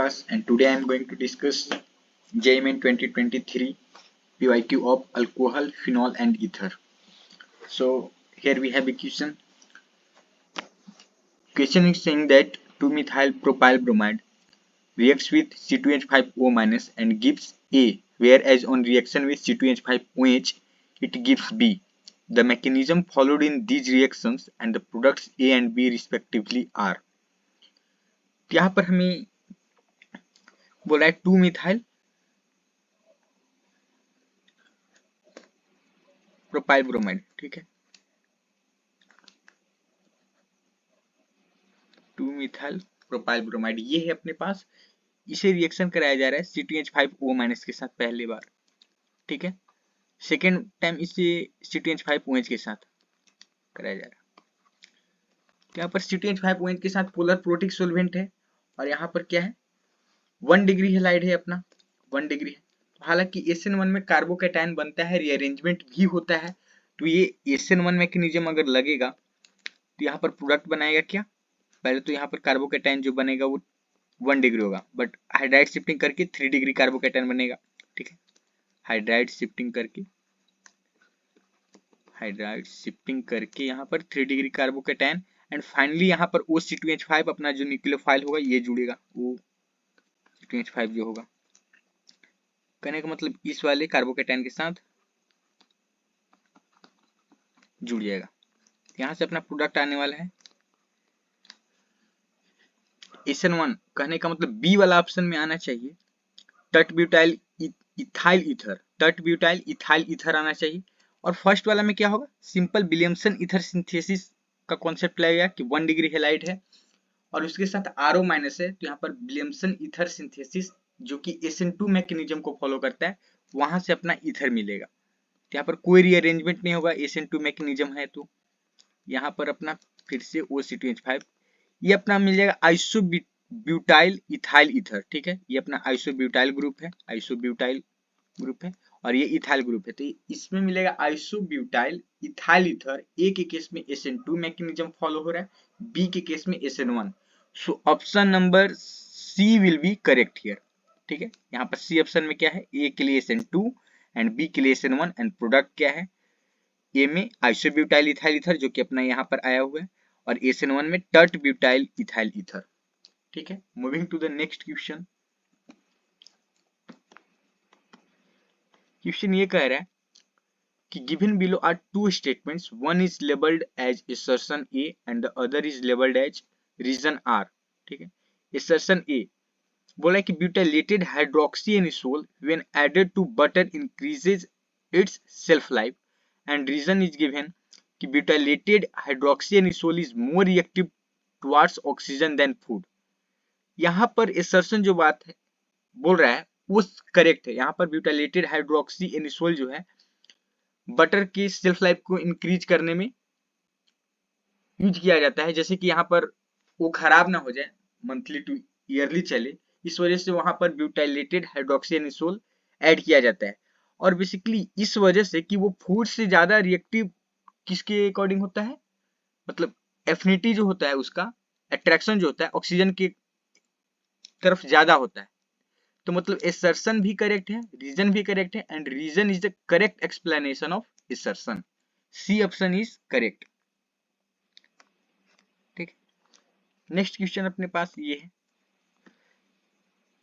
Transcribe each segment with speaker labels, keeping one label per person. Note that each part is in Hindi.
Speaker 1: Prakash and today I am going to discuss JMN 2023 PYQ of alcohol, phenol and ether. So here we have a question. Question is saying that 2-methyl propyl bromide reacts with C2H5O- and gives A, whereas on reaction with C2H5OH it gives B. The mechanism followed in these reactions and the products A and B respectively are. यहाँ पर हमें बोला है 2-methyl प्रोपाइल ब्रोमाइड, ठीक है, 2-methyl प्रोपाइल ब्रोमाइड ये है अपने पास। इसे रिएक्शन कराया जा रहा है C2H5O- के साथ पहली बार, ठीक है। सेकेंड टाइम इसे C2H5OH के साथ कराया जा रहा है। तो यहाँ पर C2H5OH के साथ पोलर प्रोटिक सोल्वेंट है और यहाँ पर क्या है 1 डिग्री हैलाइड है अपना, 1 डिग्री है। हालांकि SN1 में कार्बोकैटायन बनता है, रीअरेंजमेंट भी होता है, तो ये SN1 मैकेनिज्म अगर लगेगा तो यहाँ पर प्रोडक्ट बनाएगा क्या, पहले तो यहाँ पर कार्बोकैटायन जो बनेगा वो 1 डिग्री होगा, बट हाइड्राइड शिफ्टिंग करके 3 डिग्री कार्बोकैटायन बनेगा, ठीक है। हाइड्राइड शिफ्टिंग करके यहाँ पर 3 डिग्री कार्बोकैटायन एंड फाइनली यहाँ पर OC2H5 अपना जो न्यूक्लियोफाइल होगा ये जुड़ेगा, OC2H5 जो होगा, कहने का मतलब इस वाले कार्बोकैटायन के साथ जुड़ जाएगा। यहाँ से अपना प्रोडक्ट आने वाला है SN1, कहने का मतलब बी वाला ऑप्शन में आना चाहिए टट ब्यूटाइल इथाइल ईथर, टट ब्यूटाइल इथाइल ईथर आना चाहिए। और फर्स्ट वाला में क्या होगा, सिंपल विलियमसन ईथर सिंथेसिस का कॉन्सेप्ट लगेगा कि 1 डिग्री हैलाइड है और उसके साथ RO- है, तो यहाँ पर विलियमसन ईथर सिंथेसिस जो कि SN2 मैकेनिज्म को फॉलो करता है, वहां से अपना ईथर मिलेगा। तो यहाँ पर कोई रीअरेंजमेंट नहीं होगा, SN2 मैकेनिज्म है, तो यहाँ पर अपना फिर से OC2H5 ये अपना मिल जाएगा आइसोब्यूटाइल इथाइल ईथर, ठीक है। ये अपना आइसोब्यूटाइल ग्रुप है, और ये इथाइल ग्रुप है, तो इसमें मिलेगा आइसोब्यूटाइल इथाइल ईथर। ए के केस में SN2 मैकेनिज्म फॉलो हो रहा है, बी के केस में SN1। So option number C will be correct here, ठीक है। यहाँ पर सी ऑप्शन में क्या है, ए के लिए SN2 एंड बी के लिए SN1 एंड प्रोडक्ट क्या है, ए में आइसोब्यूटाइल इथाइल ईथर जो कि अपना यहाँ पर आया हुआ है, और SN1 में टट ब्यूटाइल इथाइल ईथर, ठीक है। Moving to the next question. Question ये कह रहा है कि given below are two statements, one is labelled as assertion A and the other is labelled as reason R, ठीक है। assertion A बोला है कि butylated hydroxyanisole when added to butter increases its shelf life, and reason is given कि butylated hydroxyanisole is more reactive towards oxygen than food. यहाँ पर assertion जो बात है बोल रहा है वो करेक्ट है। यहाँ पर ब्यूटाइलेटेड हाइड्रोक्सीएनिसोल जो है बटर की सेल्फ लाइफ को इंक्रीज करने में यूज किया जाता है, जैसे कि यहाँ पर वो खराब ना हो जाए, मंथली टू ईयरली चले, इस वजह से वहां पर ब्यूटाइलेटेड हाइड्रोक्सीएनिसोल ऐड किया जाता है। और बेसिकली इस वजह से कि वो फूड से ज्यादा रिएक्टिव किसके अकॉर्डिंग होता है, मतलब एफिनिटी जो होता है उसका अट्रैक्शन जो होता है ऑक्सीजन की तरफ ज्यादा होता है। तो मतलब assertion भी करेक्ट है, रीजन भी करेक्ट है, and reason is the correct explanation of assertion। C option is correct, ठीक। नेक्स्ट क्वेश्चन अपने पास ये है,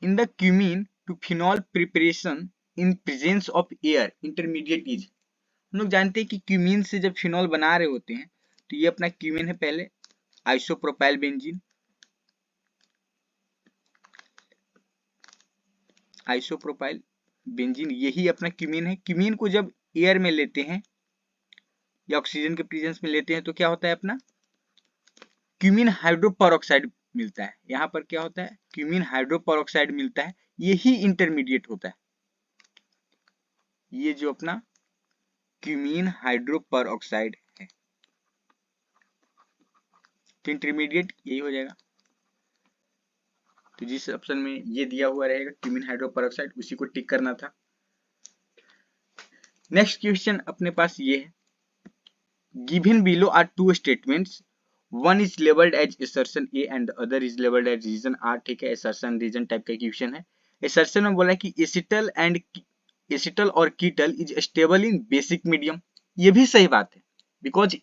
Speaker 1: in the cumene to phenol preparation in presence of air intermediate is. हम लोग जानते हैं कि क्यूमीन से जब फिनॉल बना रहे होते हैं तो ये अपना क्यूमीन है पहले आइसोप्रोपाइल बेंजीन, आइसोप्रोपाइल बेंजीन यही अपना क्यूमीन है। क्यूमीन को जब एयर में लेते हैं या ऑक्सीजन के प्रेजेंस में लेते हैं तो क्या होता है, अपना क्यूमीन हाइड्रोपेरोक्साइड मिलता है। यहाँ पर क्या होता है, क्यूमीन हाइड्रोपेरोक्साइड मिलता है, यही इंटरमीडिएट होता है। ये जो अपना क्यूमीन हाइड्रोपेरोक्साइड है, तो इंटरमीडिएट यही हो जाएगा। तो जिस ऑप्शन में ये दिया हुआ रहेगा क्यूमीन हाइड्रोपेरोक्साइड, उसी को टिक करना था। नेक्स्ट क्वेश्चन अपने पास ये है, given below are two statements, one is labelled as assertion A and other is labelled as reason R, ठीक है, एसर्शन रीजन टाइप का क्वेश्चन है। एसर्शन में बोला है कि एसिटल और ketal is stable in basic medium, ये भी सही बात है, बिकॉज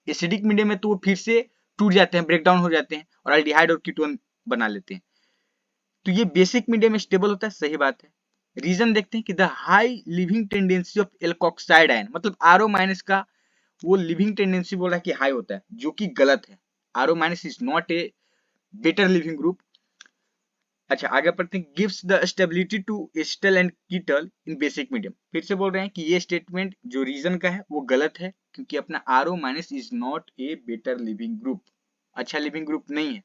Speaker 1: एसिडिक मीडियम में तो वो फिर से टूट जाते हैं, ब्रेक डाउन हो जाते हैं और अल्डिहाइड और कीटोन बना लेते हैं, तो ये बेसिक मीडियम में स्टेबल होता है, सही बात है। रीजन देखते हैं कि the high living tendency of alkoxide ion, मतलब आरओ माइनस का वो लिविंग टेंडेंसी बोल रहा है कि हाई होता है, जो कि गलत है। RO minus is not a better leaving group. अच्छा आगे पढ़ते हैं, gives the stability to acetal and ketal in basic medium, फिर से बोल रहे हैं कि ये स्टेटमेंट जो रीजन का है वो गलत है, क्योंकि अपना RO minus is not a better leaving group, अच्छा लिविंग ग्रुप नहीं है,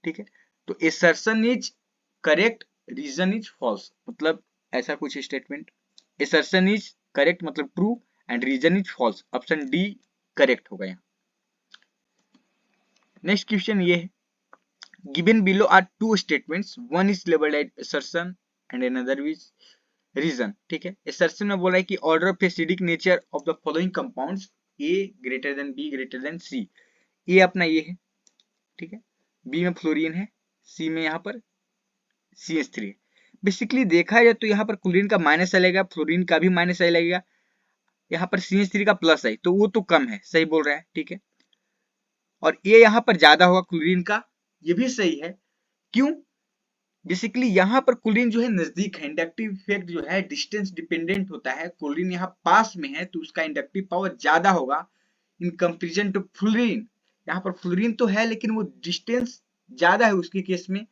Speaker 1: ठीक है। तो assertion is correct, reason is false, मतलब ऐसा कुछ स्टेटमेंट, एसर्शन इज करेक्ट मतलब true and reason is false, option D correct होगा यहाँ। नेक्स्ट क्वेश्चन ये है, given below are two statements, one is labeled as assertion and another is reason, ठीक है। assertion में बोला है कि order of acidic nature of the following compounds A greater than B greater than C, A अपना ये है, ठीक है, B में फ्लोरीन है, C में यहाँ पर CH3 है। बेसिकली देखा जाए तो यहाँ पर क्लोरीन का माइनस लगेगा, फ्लोरीन का भी माइनस लगेगा, यहाँ पर CH3 का प्लस है, तो वो तो कम है, सही बोल रहा है, ठीक है। और ये यहाँ पर ज्यादा होगा क्लोरीन का, ये भी सही है, क्यों? बेसिकली यहाँ पर क्लोरीन जो है नजदीक है, इंडक्टिव इफेक्ट जो है डिस्टेंस डिपेंडेंट होता है, क्लोरीन यहाँ पास में है तो उसका इंडक्टिव पावर ज्यादा होगा इन कंपेरिजन टू फ्लोरीन। यहाँ पर फ्लोरीन तो है लेकिन वो डिस्टेंस ज्यादा है उसके केस में,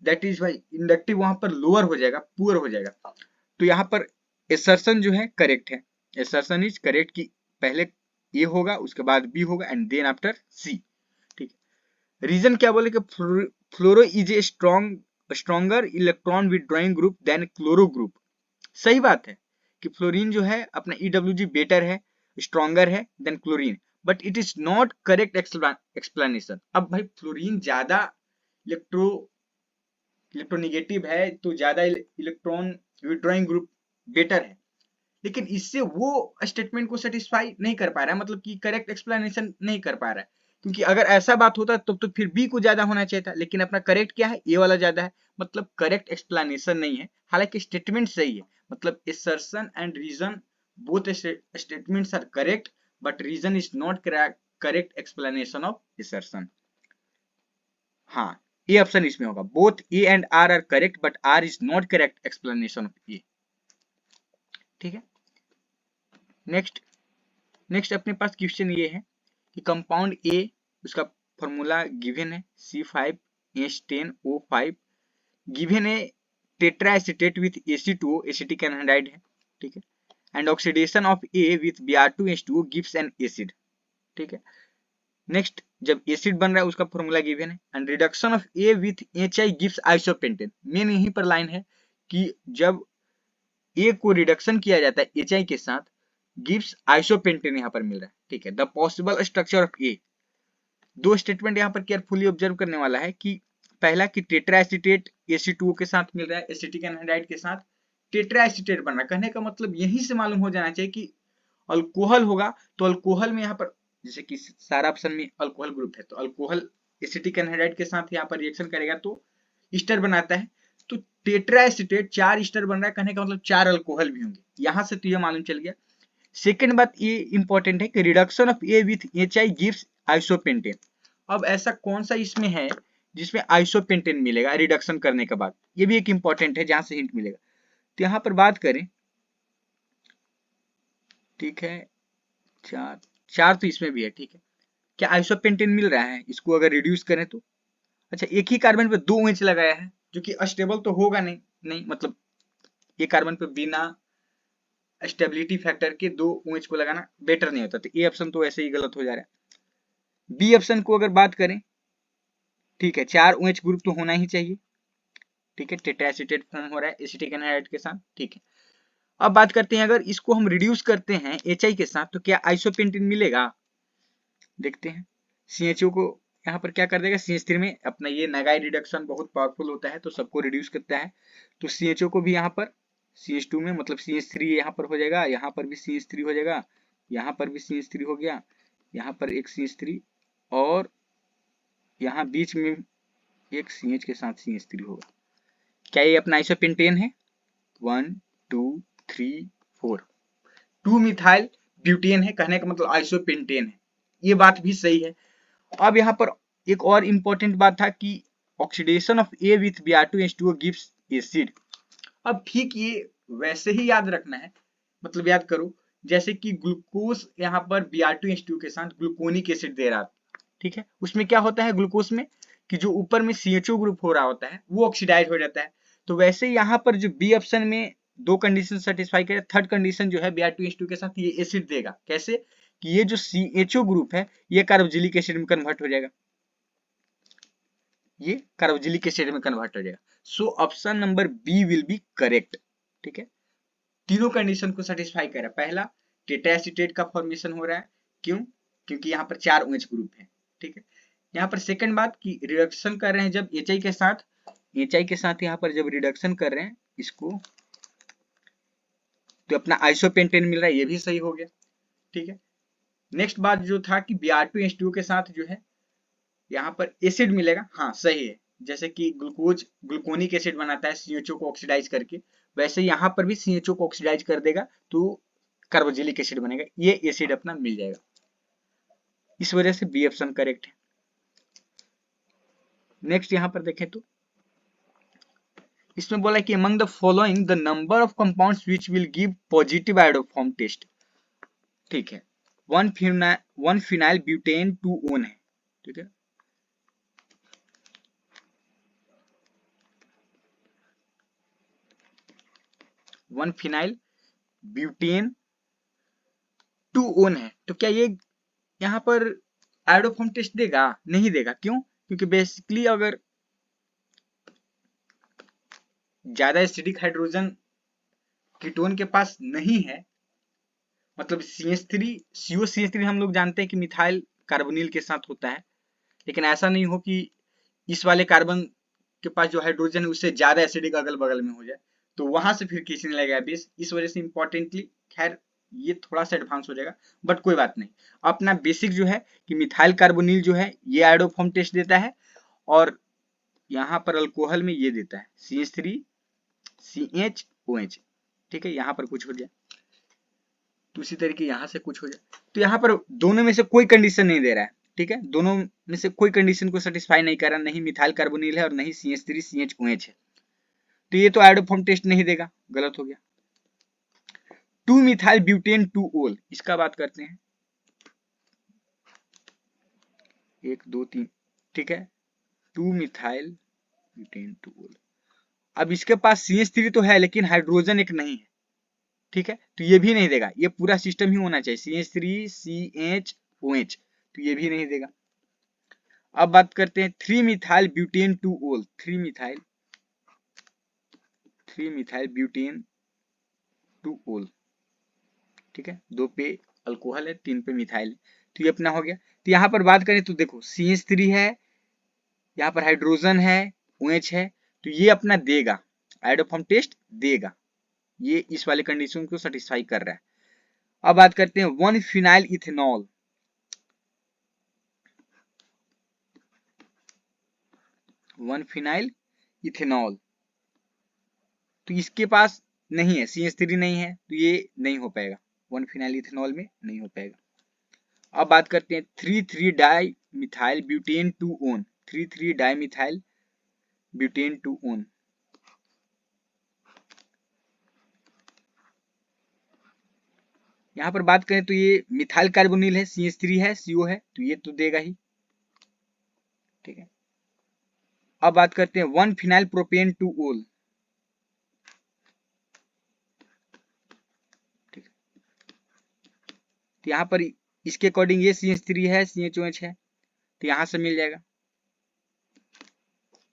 Speaker 1: दैट इज वाई इंडक्टिव वहां पर लोअर हो जाएगा, पुअर हो जाएगा। तो यहाँ पर एसर्शन जो है करेक्ट है, एसर्शन इज करेक्ट कि पहले ए होगा उसके बाद बी होगा एंड देन आफ्टर सी, ठीक है। रीजन क्या बोले कि fluoro is a stronger electron withdrawing group than chloro group, सही बात है कि फ्लोरीन जो है अपना EWG बेटर है, स्ट्रॉन्गर है than chlorine, but it is not correct explanation. अब भाई फ्लोरीन ज्यादा इलेक्ट्रोनिगेटिव है तो ज्यादा इलेक्ट्रॉन विड्रॉइंग ग्रुप बेटर है, लेकिन इससे वो स्टेटमेंट को सेटिस्फाई नहीं कर पा रहा है, मतलब कि करेक्ट एक्सप्लेनेशन नहीं कर पा रहा है, क्योंकि अगर ऐसा बात होता तो फिर बी को ज्यादा होना चाहिए था, लेकिन अपना करेक्ट क्या है, ए वाला ज्यादा है, मतलब करेक्ट एक्सप्लेनेशन नहीं है। हालांकि स्टेटमेंट सही है, मतलब assertion and reason both statements are correct, but reason is not correct explanation of assertion। हाँ, ए ऑप्शन इसमें होगा, both A and R correct but R is not correct explanation of A, ठीक है। नेक्स्ट अपने पास क्वेश्चन ये है कि कंपाउंड ए, उसका फॉर्मूला गिवन है C5H10O5, गिवन है tetra acetate with Ac2O, acetic anhydride है, ठीक है, and oxidation of A with Br2H2O gives an acid, ठीक है। नेक्स्ट जब एसिड बन रहा है उसका फॉर्मूला गिवन है, and reduction of A with HI gives isopentane, main यहीं पर लाइन है कि जब A को रिडक्शन किया जाता है HI के साथ गिव्स आइसोपेंटेन यहाँ पर मिल रहा है, ठीक है। द पॉसिबल स्ट्रक्चर ऑफ ए, दो स्टेटमेंट यहाँ पर केयरफुली ऑब्जर्व करने वाला है कि पहला कि टेट्रा एसीटेट Ac2O के साथ मिल रहा है, एसिटिक एनहाइड्राइड के साथ टेट्रा एसीटेट बन रहा है, कहने का मतलब यहीं से मालूम हो जाना चाहिए कि अल्कोहल होगा, तो अल्कोहल में यहाँ पर जैसे कि सारा ऑप्शन में अल्कोहल ग्रुप है, तो अल्कोहल एसिटिक एनहाइड्राइड के साथ यहाँ पर रिएक्शन करेगा तो ईस्टर बनाता है, तो टेट्रा एसीटेट 4 ईस्टर बन रहा है, कहने का मतलब 4 अल्कोहल भी होंगे, यहां से तो ये मालूम चल गया। सेकेंड बात ये इंपॉर्टेंट है कि reduction of A with HI gives isopentane, अब ऐसा कौन सा इसमें है जिसमें आइसोपेंटेन मिलेगा रिडक्शन करने के बाद, ये भी एक इंपॉर्टेंट है जहां से हिंट मिलेगा। तो यहाँ पर बात करें, ठीक है, चार तो इसमें भी है, ठीक है, क्या आइसोपेंटेन मिल रहा है इसको अगर रिड्यूस करें तो? अच्छा एक ही कार्बन पे 2 OH लगाया है जो कि अस्टेबल तो होगा नहीं मतलब ये कार्बन पे बिना स्टेबिलिटी फैक्टर के 2 OH को लगाना बेटर नहीं होता, तो ए ऑप्शन तो ऐसे ही गलत हो जा रहा है। बी ऑप्शन को अगर बात करें, ठीक है, 4 OH ग्रुप तो होना ही चाहिए, ठीक है, टेट्रा एसीटेट फॉर्म हो रहा है एसिटिक एनहाइड्राइड के साथ, ठीक है। अब बात करते हैं अगर इसको हम रिड्यूस करते हैं HI के साथ तो क्या आइसोपेंटेन मिलेगा, देखते हैं। CHO को यहाँ पर क्या कर देगा, CH3 में अपना ये नागाई रिडक्शन बहुत पावरफुल होता है तो सबको रिड्यूस करता है, तो CHO को भी यहाँ पर CH2 में मतलब CH3 यहाँ पर हो जाएगा, यहाँ पर भी CH3 हो जाएगा, यहाँ पर भी CH3 हो गया, यहाँ पर एक CH3 और यहाँ बीच में एक CH के साथ CH3 होगा। क्या ये अपना आइसोपेंटेन है? 1 2 3 4 2 मिथाइल ब्यूटेन है, कहने का मतलब आइसोपेंटेन है। ये बात भी सही है। अब यहाँ पर एक और इम्पोर्टेंट बात था कि oxidation of A with Br2H2O gives acid. अब ठीक ये वैसे ही याद रखना है, मतलब याद करो जैसे कि ग्लूकोज यहाँ पर Br2H2O के साथ ग्लूकोनिक एसिड दे रहा था, ठीक है। उसमें क्या होता है ग्लूकोज में कि जो ऊपर में CHO ग्रुप हो रहा होता है वो ऑक्सीडाइज हो जाता है। तो वैसे यहाँ पर जो बी ऑप्शन में दो कंडीशन सेटिस्फाई करे, थर्ड कंडीशन जो है Br2H2O के साथ ये एसिड देगा। कैसे कि ये जो CHO ग्रुप है ये कार्बोक्सिलिक एसिड में कन्वर्ट हो जाएगा, ये कार्बोक्सिलिक एसिड में कन्वर्ट हो जाएगा। So option number B will be correct, ठीक है। तीनों कंडीशन को सेटिस्फाई कर रहा है। पहला टेट्रा एसीटेट का फॉर्मेशन हो रहा है, क्यों? क्योंकि यहाँ पर 4 OH ग्रुप है, ठीक है। यहाँ पर सेकंड बात कि रिडक्शन कर रहे हैं जब HI के साथ, HI के साथ यहाँ पर जब रिडक्शन कर रहे हैं इसको तो अपना आइसोपेंटेन मिल रहा है, ये भी सही हो गया, ठीक है। नेक्स्ट बात जो था कि Br2H2O के साथ जो है यहाँ पर एसिड मिलेगा, हाँ सही है। जैसे कि ग्लूकोज ग्लूकोनिक एसिड बनाता है CHO को ऑक्सीडाइज करके, वैसे यहाँ पर भी CHO को ऑक्सीडाइज कर देगा तो कार्बोक्सिलिक एसिड बनेगा, ये एसिड अपना मिल जाएगा। इस वजह से बी ऑप्शन करेक्ट है। नेक्स्ट यहाँ पर देखें तो इसमें बोला कि among the following the number of compounds which will give positive iodoform test, ठीक है। 1 phenyl butane 2 on है, ठीक है। 1 phenyl butane 2 on है, तो क्या ये यहाँ पर आयोडोफॉर्म टेस्ट देगा? नहीं देगा। क्यों? क्योंकि बेसिकली अगर ज्यादा एसिडिक हाइड्रोजन कीटोन के पास नहीं है, मतलब CH3 COCH3 हम लोग जानते हैं कि मिथाइल कार्बोनिल के साथ होता है, लेकिन ऐसा नहीं हो कि इस वाले कार्बन के पास जो हाइड्रोजन है उससे ज्यादा एसिडिक अगल बगल में हो जाए, तो वहां से फिर खींचने लगेगा बेस। इस वजह से इंपॉर्टेंटली, खैर ये थोड़ा सा एडवांस हो जाएगा बट कोई बात नहीं। अपना बेसिक जो है कि मिथाइल कार्बोनिल जो है ये आयोडोफॉर्म टेस्ट देता है, और यहाँ पर अल्कोहल में ये देता है CH3 CHOH, ठीक है। यहाँ पर कुछ हो जाए तो उसी तरीके यहाँ से कुछ हो जाए, तो यहाँ पर दोनों में से कोई कंडीशन नहीं दे रहा है, ठीक है। दोनों में से कोई कंडीशन को सेटिस्फाई नहीं कर रहा, नहीं मिथाइल कार्बोनिल है और नहीं CH3 CHOH है, तो ये तो आयोडोफॉर्म टेस्ट नहीं देगा, गलत हो गया। 2 मिथाइल ब्यूटेन 2 ओल, इसका बात करते हैं। 1 2 3, ठीक है। 2 मिथाइल ब्यूटेन 2 ओल, अब इसके पास CH3 तो है लेकिन हाइड्रोजन एक नहीं है, ठीक है। तो ये भी नहीं देगा, ये पूरा सिस्टम ही होना चाहिए CH3 CHOH, तो ये भी नहीं देगा। अब बात करते हैं 3 मिथाइल ब्यूटेन 2 ओल, 3 मिथाइल ब्यूटेन 2 ओल, ठीक है। 2 पे अल्कोहल है, 3 पे मिथाइल है, तो ये अपना हो गया। तो यहाँ पर बात करें तो देखो CH3 है, यहाँ पर हाइड्रोजन है, OH है, तो ये अपना देगा, आयोडोफॉर्म टेस्ट देगा, ये इस वाले कंडीशन को सेटिस्फाई कर रहा है। अब बात करते हैं 1 फिनाइल इथेनॉल, 1 फिनाइल इथेनॉल, तो इसके पास नहीं है, CH3 नहीं है, तो ये नहीं हो पाएगा, 1 फिनाइल इथेनॉल में नहीं हो पाएगा। अब बात करते हैं 3 di methyl butane 2 own, 3 di methyl butane 2 own, यहाँ पर बात करें तो ये मिथाइल कार्बोनिल है, CH3 है, CO है, तो ये तो देगा ही, ठीक है। अब बात करते हैं 1 फिनाइल प्रोपेन 2 ओल, ठीक है। तो यहाँ पर इसके अकॉर्डिंग ये CH3 है, CHOH है, तो यहाँ से मिल जाएगा,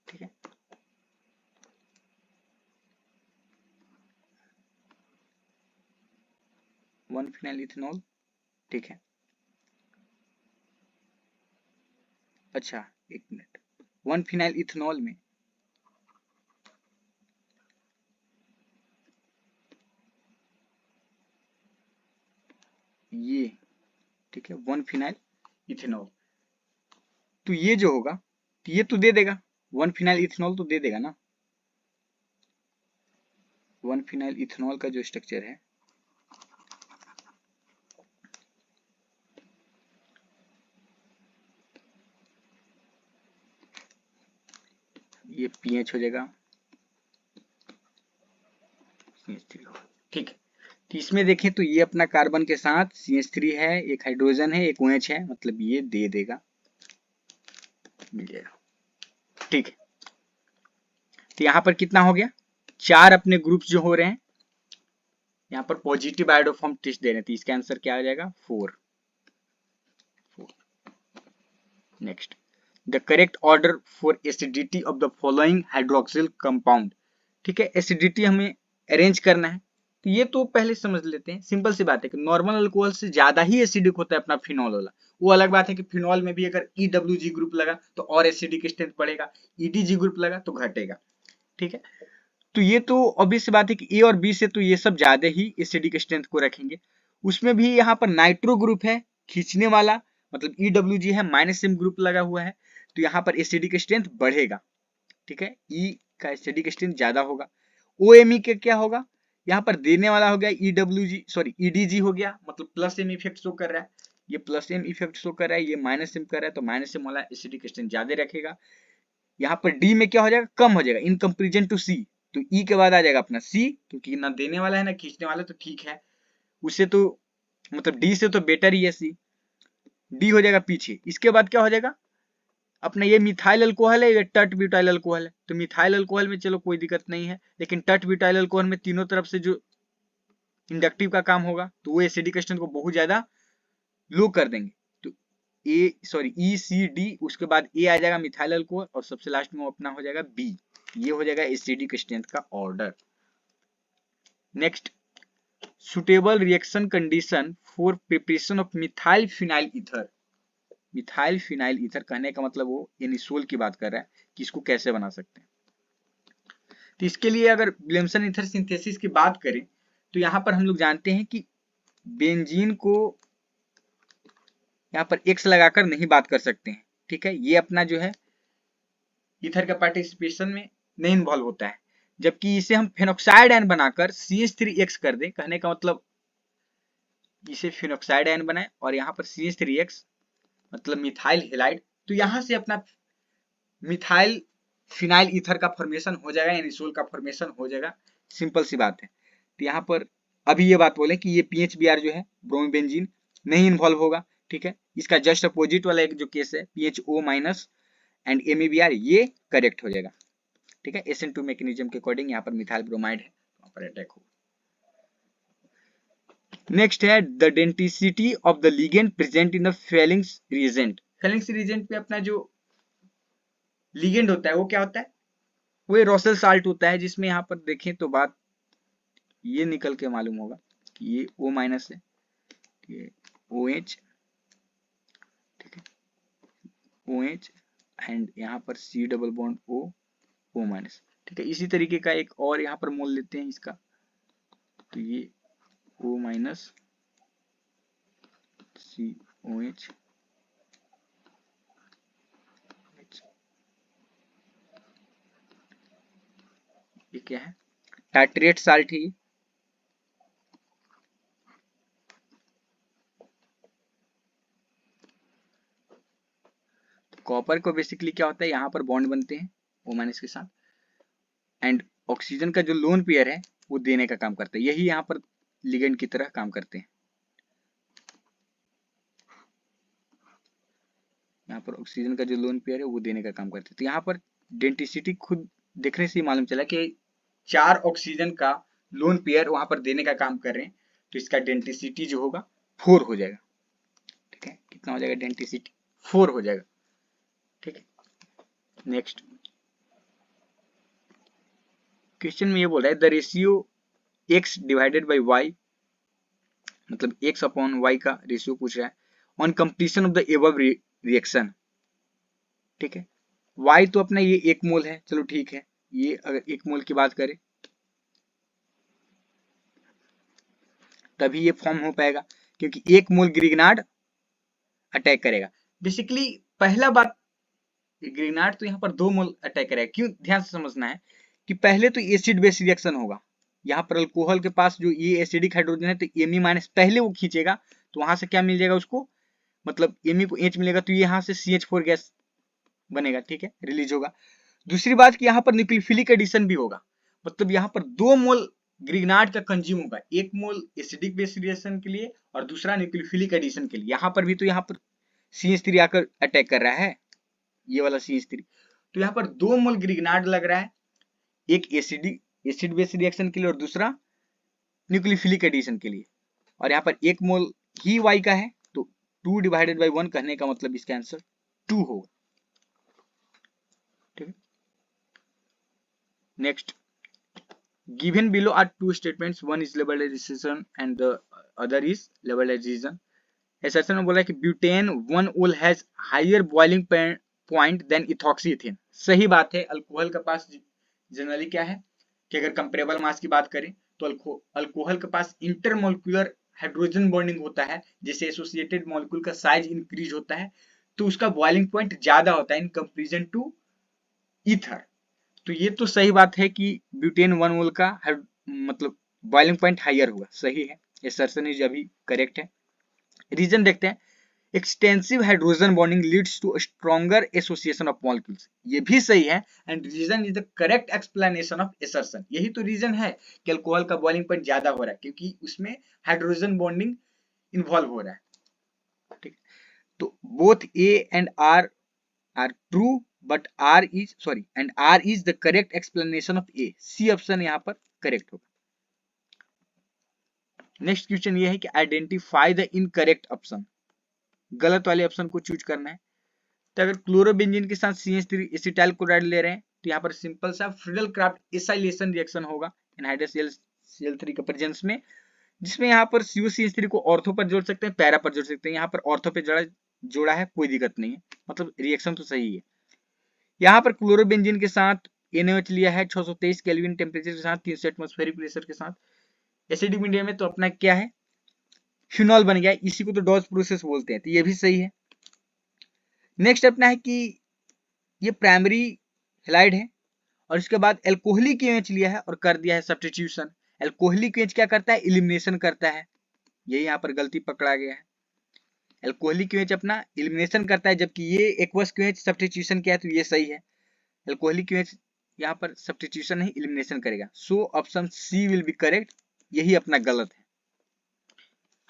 Speaker 1: ठीक है। वन फिनाइल इथेनॉल, ठीक है। अच्छा एक मिनट, 1 फिनाइल इथेनॉल में ये, ठीक है, 1 फिनाइल इथेनॉल, तो ये जो होगा तो ये तो दे देगा, 1 फिनाइल इथेनॉल तो दे देगा ना। 1 फिनाइल इथेनॉल का जो स्ट्रक्चर है, ये पीएच हो जाएगा CH3, ठीक है। तो इसमें देखें तो ये अपना कार्बन के साथ CH3 है, एक हाइड्रोजन है, एक OH है, मतलब ये दे देगा, मिल जाएगा, ठीक है। तो यहाँ पर कितना हो गया, 4 अपने ग्रुप जो हो रहे हैं, यहाँ पर पॉजिटिव आयोडोफॉर्म टेस्ट दे रहे हैं, तो इसका आंसर क्या आ जाएगा 4। Next, the correct order for acidity of the following hydroxyl compound, ठीक है। एसिडिटी हमें अरेंज करना है, तो ये तो पहले समझ लेते हैं, सिंपल सी बात है कि नॉर्मल अल्कोहल से ज्यादा ही एसिडिक होता है अपना फिनॉल वाला। वो अलग बात है कि फिनॉल में भी अगर EWG ग्रुप लगा तो और एसिडिक स्ट्रेंथ बढ़ेगा, EDG ग्रुप लगा तो घटेगा, ठीक है। तो ये तो ऑब्वियस बात है कि ए और बी से तो ये सब ज्यादा ही एसिडिक स्ट्रेंथ को रखेंगे। उसमें भी यहाँ पर नाइट्रो ग्रुप है खींचने वाला, मतलब EWG है, -M ग्रुप लगा हुआ है, तो यहाँ पर एसिडिक स्ट्रेंथ बढ़ेगा, ठीक है। E का एसिडिक स्ट्रेंथ ज्यादा होगा। OMe के क्या होगा, यहाँ पर देने वाला हो गया EDG हो गया, मतलब +M इफेक्ट शो कर रहा है, ये +M इफेक्ट शो कर रहा है, ये -M कर रहा है, तो -M वाला एसिडिक स्ट्रेंथ ज्यादा रखेगा। यहाँ पर D में क्या हो जाएगा, कम हो जाएगा इन कंपेरिजन टू C, तो E के बाद आ जाएगा अपना C, क्योंकि ना देने वाला है ना खींचने वाला, तो ठीक है, उससे तो मतलब D से तो बेटर ही है C, D हो जाएगा पीछे। इसके बाद क्या हो जाएगा अपना, ये मिथाइल अल्कोहल है, ये टट ब्यूटाइल अल्कोहल है, तो मिथाइल अल्कोहल में चलो कोई दिक्कत नहीं है, लेकिन टट ब्यूटाइल अल्कोहल में तीनों तरफ से जो इंडक्टिव का काम होगा तो वो एसिडिक स्ट्रेंथ को बहुत ज्यादा लो कर देंगे। तो ECD, उसके बाद A आ जाएगा मिथाइल अल्कोहल, और सबसे लास्ट में अपना हो जाएगा B, ये हो जाएगा एसिडिक स्ट्रेंथ का order. Next, suitable reaction condition for preparation of methyl phenyl ether. Methyl phenyl ether कहने का मतलब वो एनिसोल की बात कर रहा है कि इसको कैसे बना सकते हैं। तो इसके लिए अगर विलियमसन ईथर सिंथेसिस की बात करें तो यहाँ पर हम लोग जानते हैं कि बेंजीन को यहाँ पर X लगाकर नहीं बात कर सकते हैं, ठीक है। ये अपना जो है ईथर का पार्टिसिपेशन में नहीं इन्वॉल्व होता है, जबकि इसे हम फेनोक्साइड आयन बनाकर CH3X कर दें, कहने का मतलब इसे फेनोक्साइड आयन बनाए और यहाँ पर CH3X मतलब मिथाइल हेलाइड, तो यहाँ से अपना मिथाइल फिनाइल ईथर का फॉर्मेशन हो जाएगा, एनिसोल का फॉर्मेशन हो जाएगा, सिंपल सी बात है। तो यहाँ पर अभी ये बात बोले कि ये PHBr जो है ब्रोमोबेंजीन नहीं इन्वॉल्व होगा, ठीक है। इसका जस्ट अपोजिट वाला एक जो केस है PHO- एंड MEBr, ये करेक्ट हो जाएगा, ठीक है। SN2 मैकेनिज्म के अकॉर्डिंग यहाँ पर मिथाइल ब्रोमाइड है, वहां पर अटैक होगा। नेक्स्ट है the denticity of the ligand present in the Fehling's reagent. Fehling's reagent पे अपना जो लिगेंड होता है वो क्या होता है, वो रॉसेल साल्ट होता है, जिसमें यहाँ पर देखें तो बात ये निकल के मालूम होगा कि ये O- है, ये OH, ठीक है, OH एंड यहाँ पर C डबल बॉन्ड O, ठीक है। इसी तरीके का एक और यहाँ पर मोल लेते हैं इसका, तो ये O- COH, ये क्या है, टाइट्रेट साल्ट है ये। कॉपर को बेसिकली क्या होता है, यहाँ पर बॉन्ड बनते हैं O- के साथ, एंड ऑक्सीजन का जो लोन पेयर है वो देने का काम करता है, यही यहाँ पर लिगेंड की तरह काम करते हैं। यहाँ पर ऑक्सीजन का जो लोन पेयर है वो देने का काम करते हैं। तो यहाँ पर डेंटिसिटी खुद देखने से ही मालूम चला कि 4 ऑक्सीजन का लोन पेयर वहां पर देने का काम कर रहे हैं, तो इसका डेंटिसिटी जो होगा 4 हो जाएगा, ठीक है। कितना हो जाएगा डेंटिसिटी, 4 हो जाएगा, ठीक है। नेक्स्ट क्वेश्चन में ये बोल रहा है the ratio x divided by y, मतलब x अपॉन y का रेशियो पूछ रहा है on completion of the above reaction, ठीक है। y तो अपना ये 1 मोल है, चलो ठीक है, ये अगर 1 मोल की बात करें तभी ये फॉर्म हो पाएगा, क्योंकि 1 मोल ग्रिग्नार्ड अटैक करेगा। बेसिकली पहला बात ग्रिग्नार्ड तो यहाँ पर 2 मोल अटैक करेगा। क्यों, ध्यान से समझना है कि पहले तो एसिड बेस रिएक्शन होगा, यहाँ पर अल्कोहल के पास जो ये एसिडिक हाइड्रोजन है तो Me माइनस पहले वो खींचेगा, तो वहां से क्या मिल जाएगा उसको, मतलब Me को H मिलेगा, तो यहाँ से CH4 गैस बनेगा, ठीक है, रिलीज होगा। दूसरी बात कि यहाँ पर न्यूक्लियोफिलिक एडिशन भी होगा, मतलब यहाँ पर 2 मोल ग्रिग्नार्ड का कंज्यूम होगा, 1 मोल एसिडिक बेस रिएक्शन के लिए और दूसरा न्यूक्लियोफिलिक एडिशन के लिए। यहाँ पर भी तो यहाँ पर CH3 आकर अटैक कर रहा है, ये वाला CH3, तो यहाँ पर 2 मोल ग्रिग्नार्ड लग रहा है, एक एसिड बेस रिएक्शन के लिए और दूसरा न्यूक्लियोफिलिक एडिशन के लिए, और यहाँ पर 1 मोल ही Y का है, तो 2 डिवाइडेड बाई 1 कहने का मतलब इसका आंसर 2 होगा, ठीक है। Next, given below are two statements, one is labeled as assertion and the other is labeled as reason। assertion में बोला है कि butane 1-ol has higher boiling point than ethoxyethane। सही बात है, अल्कोहल के पास जनरली क्या है कि अगर कंपेरेबल मास की बात करें तो अल्कोहल के पास इंटरमोलिकुलर हाइड्रोजन बॉन्डिंग होता है, जिससे एसोसिएटेड मॉलिक्यूल का साइज इंक्रीज होता है, तो उसका बॉइलिंग पॉइंट ज्यादा होता है इन कंपेरिजन टू ईथर। तो ये तो सही बात है कि ब्यूटेन 1-ol का मतलब बॉइलिंग पॉइंट हायर होगा, सही है, असर्शन इज अभी करेक्ट है। रीजन देखते हैं, extensive hydrogen bonding leads to stronger association of molecules, ये भी सही है, and reason is the correct explanation of assertion. यही तो रीजन है कि अल्कोहल का बॉइलिंग पॉइंट ज्यादा हो रहा है, क्योंकि उसमें हाइड्रोजन बॉन्डिंग इन्वॉल्व हो रहा है, ठीक। तो both A and R are true, but R is the correct explanation of A। C option यहाँ पर करेक्ट होगा। नेक्स्ट क्वेश्चन ये है कि आइडेंटिफाई द इनकरेक्ट ऑप्शन, गलत वाले ऑप्शन को चूज करना है। तो अगर क्लोरोबेंजीन के साथ CH3 एसिटाइल क्लोराइड ले रहे हैं तो यहाँ पर सिंपल सा फ्रीडल क्राफ्ट एसाइलेशन रिएक्शन होगा एनहाइड्रस Cl3 के प्रेजेंस में, जिसमें यहाँ पर COCH3 को ऑर्थो पर जोड़ सकते हैं, पैरा पर जोड़ सकते हैं। यहाँ पर ऑर्थो पे जोड़ा है, कोई दिक्कत नहीं है, मतलब रिएक्शन तो सही है। यहाँ पर क्लोरोबेंजीन के साथ NaOH लिया है 623 केल्विन टेम्परेचर के साथ, 300 एटमॉस्फेरिक प्रेशर के साथ, एसिडिक मीडियम में, तो अपना क्या है, फिनॉल बन गया, इसी को तो डॉस प्रोसेस बोलते हैं, तो ये भी सही है। नेक्स्ट अपना है कि ये प्राइमरी हेलाइड है और इसके बाद एल्कोहलिक OH लिया है और कर दिया है सब्स्टिट्यूशन। एल्कोहलिक OH क्या करता है, इलिमिनेशन करता है, यही यहाँ पर गलती पकड़ा गया है। एल्कोहलिक OH अपना इलिमिनेशन करता है, जबकि ये एक्वस OH सब्स्टिट्यूशन किया है, तो ये सही है। एल्कोहलिक OH यहाँ पर सब्स्टिट्यूशन नहीं, इलिमिनेशन करेगा, so option C will be correct, यही अपना गलत है।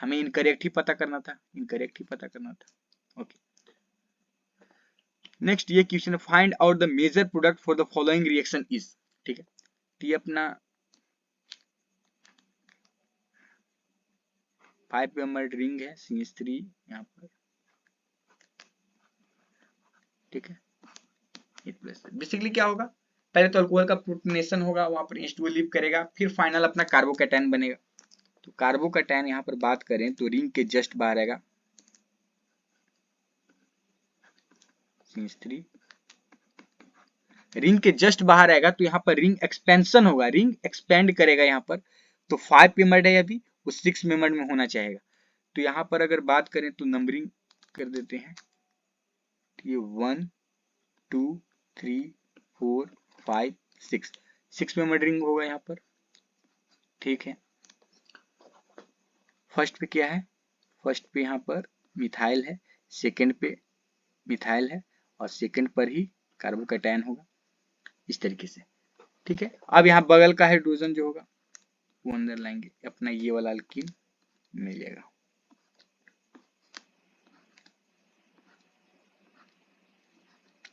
Speaker 1: हमें इनकरेक्ट ही पता करना था, इनकरेक्ट ही पता करना था, ओके। नेक्स्ट ये question, find out the major product for the following reaction is, ठीक है। तो ये अपना 5 मेंबर्ड रिंग है CH3 यहाँ पर, ठीक है। बेसिकली क्या होगा, पहले तो अल्कोहल का प्रोटोनेशन होगा, वहां पर H2O लीव करेगा, फिर फाइनल अपना कार्बोकैटायन बनेगा। तो कार्बोकैटायन यहाँ पर बात करें तो रिंग के जस्ट बाहर आएगा CH3, रिंग के जस्ट बाहर आएगा, तो यहाँ पर रिंग एक्सपेंशन होगा, रिंग एक्सपेंड करेगा यहाँ पर, तो 5 मेंबर्ड है अभी, वो 6 मेंबर्ड में होना चाहिए। तो यहाँ पर अगर बात करें तो नंबरिंग कर देते हैं, ये 1 2 3 4 5 6 मेंबर्ड रिंग होगा यहाँ पर, ठीक है। फर्स्ट पे क्या है, फर्स्ट पे यहाँ पर मिथाइल है, सेकंड पे मिथाइल है और सेकंड पर ही कार्बोकैटायन होगा, इस तरीके से, ठीक है। अब यहाँ बगल का हाइड्रोजन जो होगा वो अंदर लाएंगे, अपना ये वाला अल्कीन मिलेगा,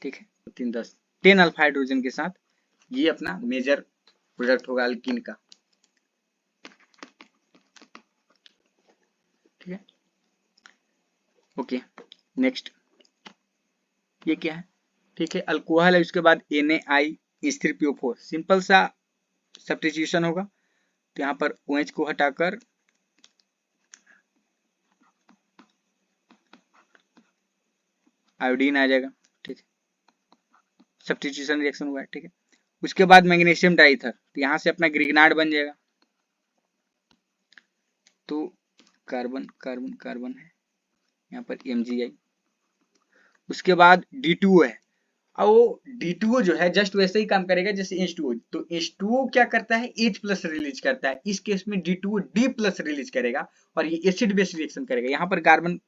Speaker 1: ठीक है। 10 अल्फा हाइड्रोजन के साथ ये अपना मेजर प्रोडक्ट होगा अल्कीन का, ठीक है, ओके। नेक्स्ट ये क्या है, ठीक है, अल्कोहल है, उसके बाद NaI3PO4, सिंपल सा सब्स्टिट्यूशन होगा, तो यहाँ पर OH को हटाकर आयोडीन आ जाएगा, ठीक है, सब्स्टिट्यूशन रिएक्शन हुआ है, ठीक है। उसके बाद मैग्नीशियम डाइथर, तो यहाँ से अपना ग्रिग्नार्ड बन जाएगा, तो कार्बन कार्बन कार्बन है यहाँ पर MgI। उसके बाद D2 है और वो D2O जो है जस्ट वैसे ही काम करेगा जैसे H2O। तो H2O क्या करता है, H प्लस रिलीज करता है, इस केस में D2O D प्लस रिलीज करेगा और ये एसिड बेस रिएक्शन करेगा। यहाँ पर कार्बन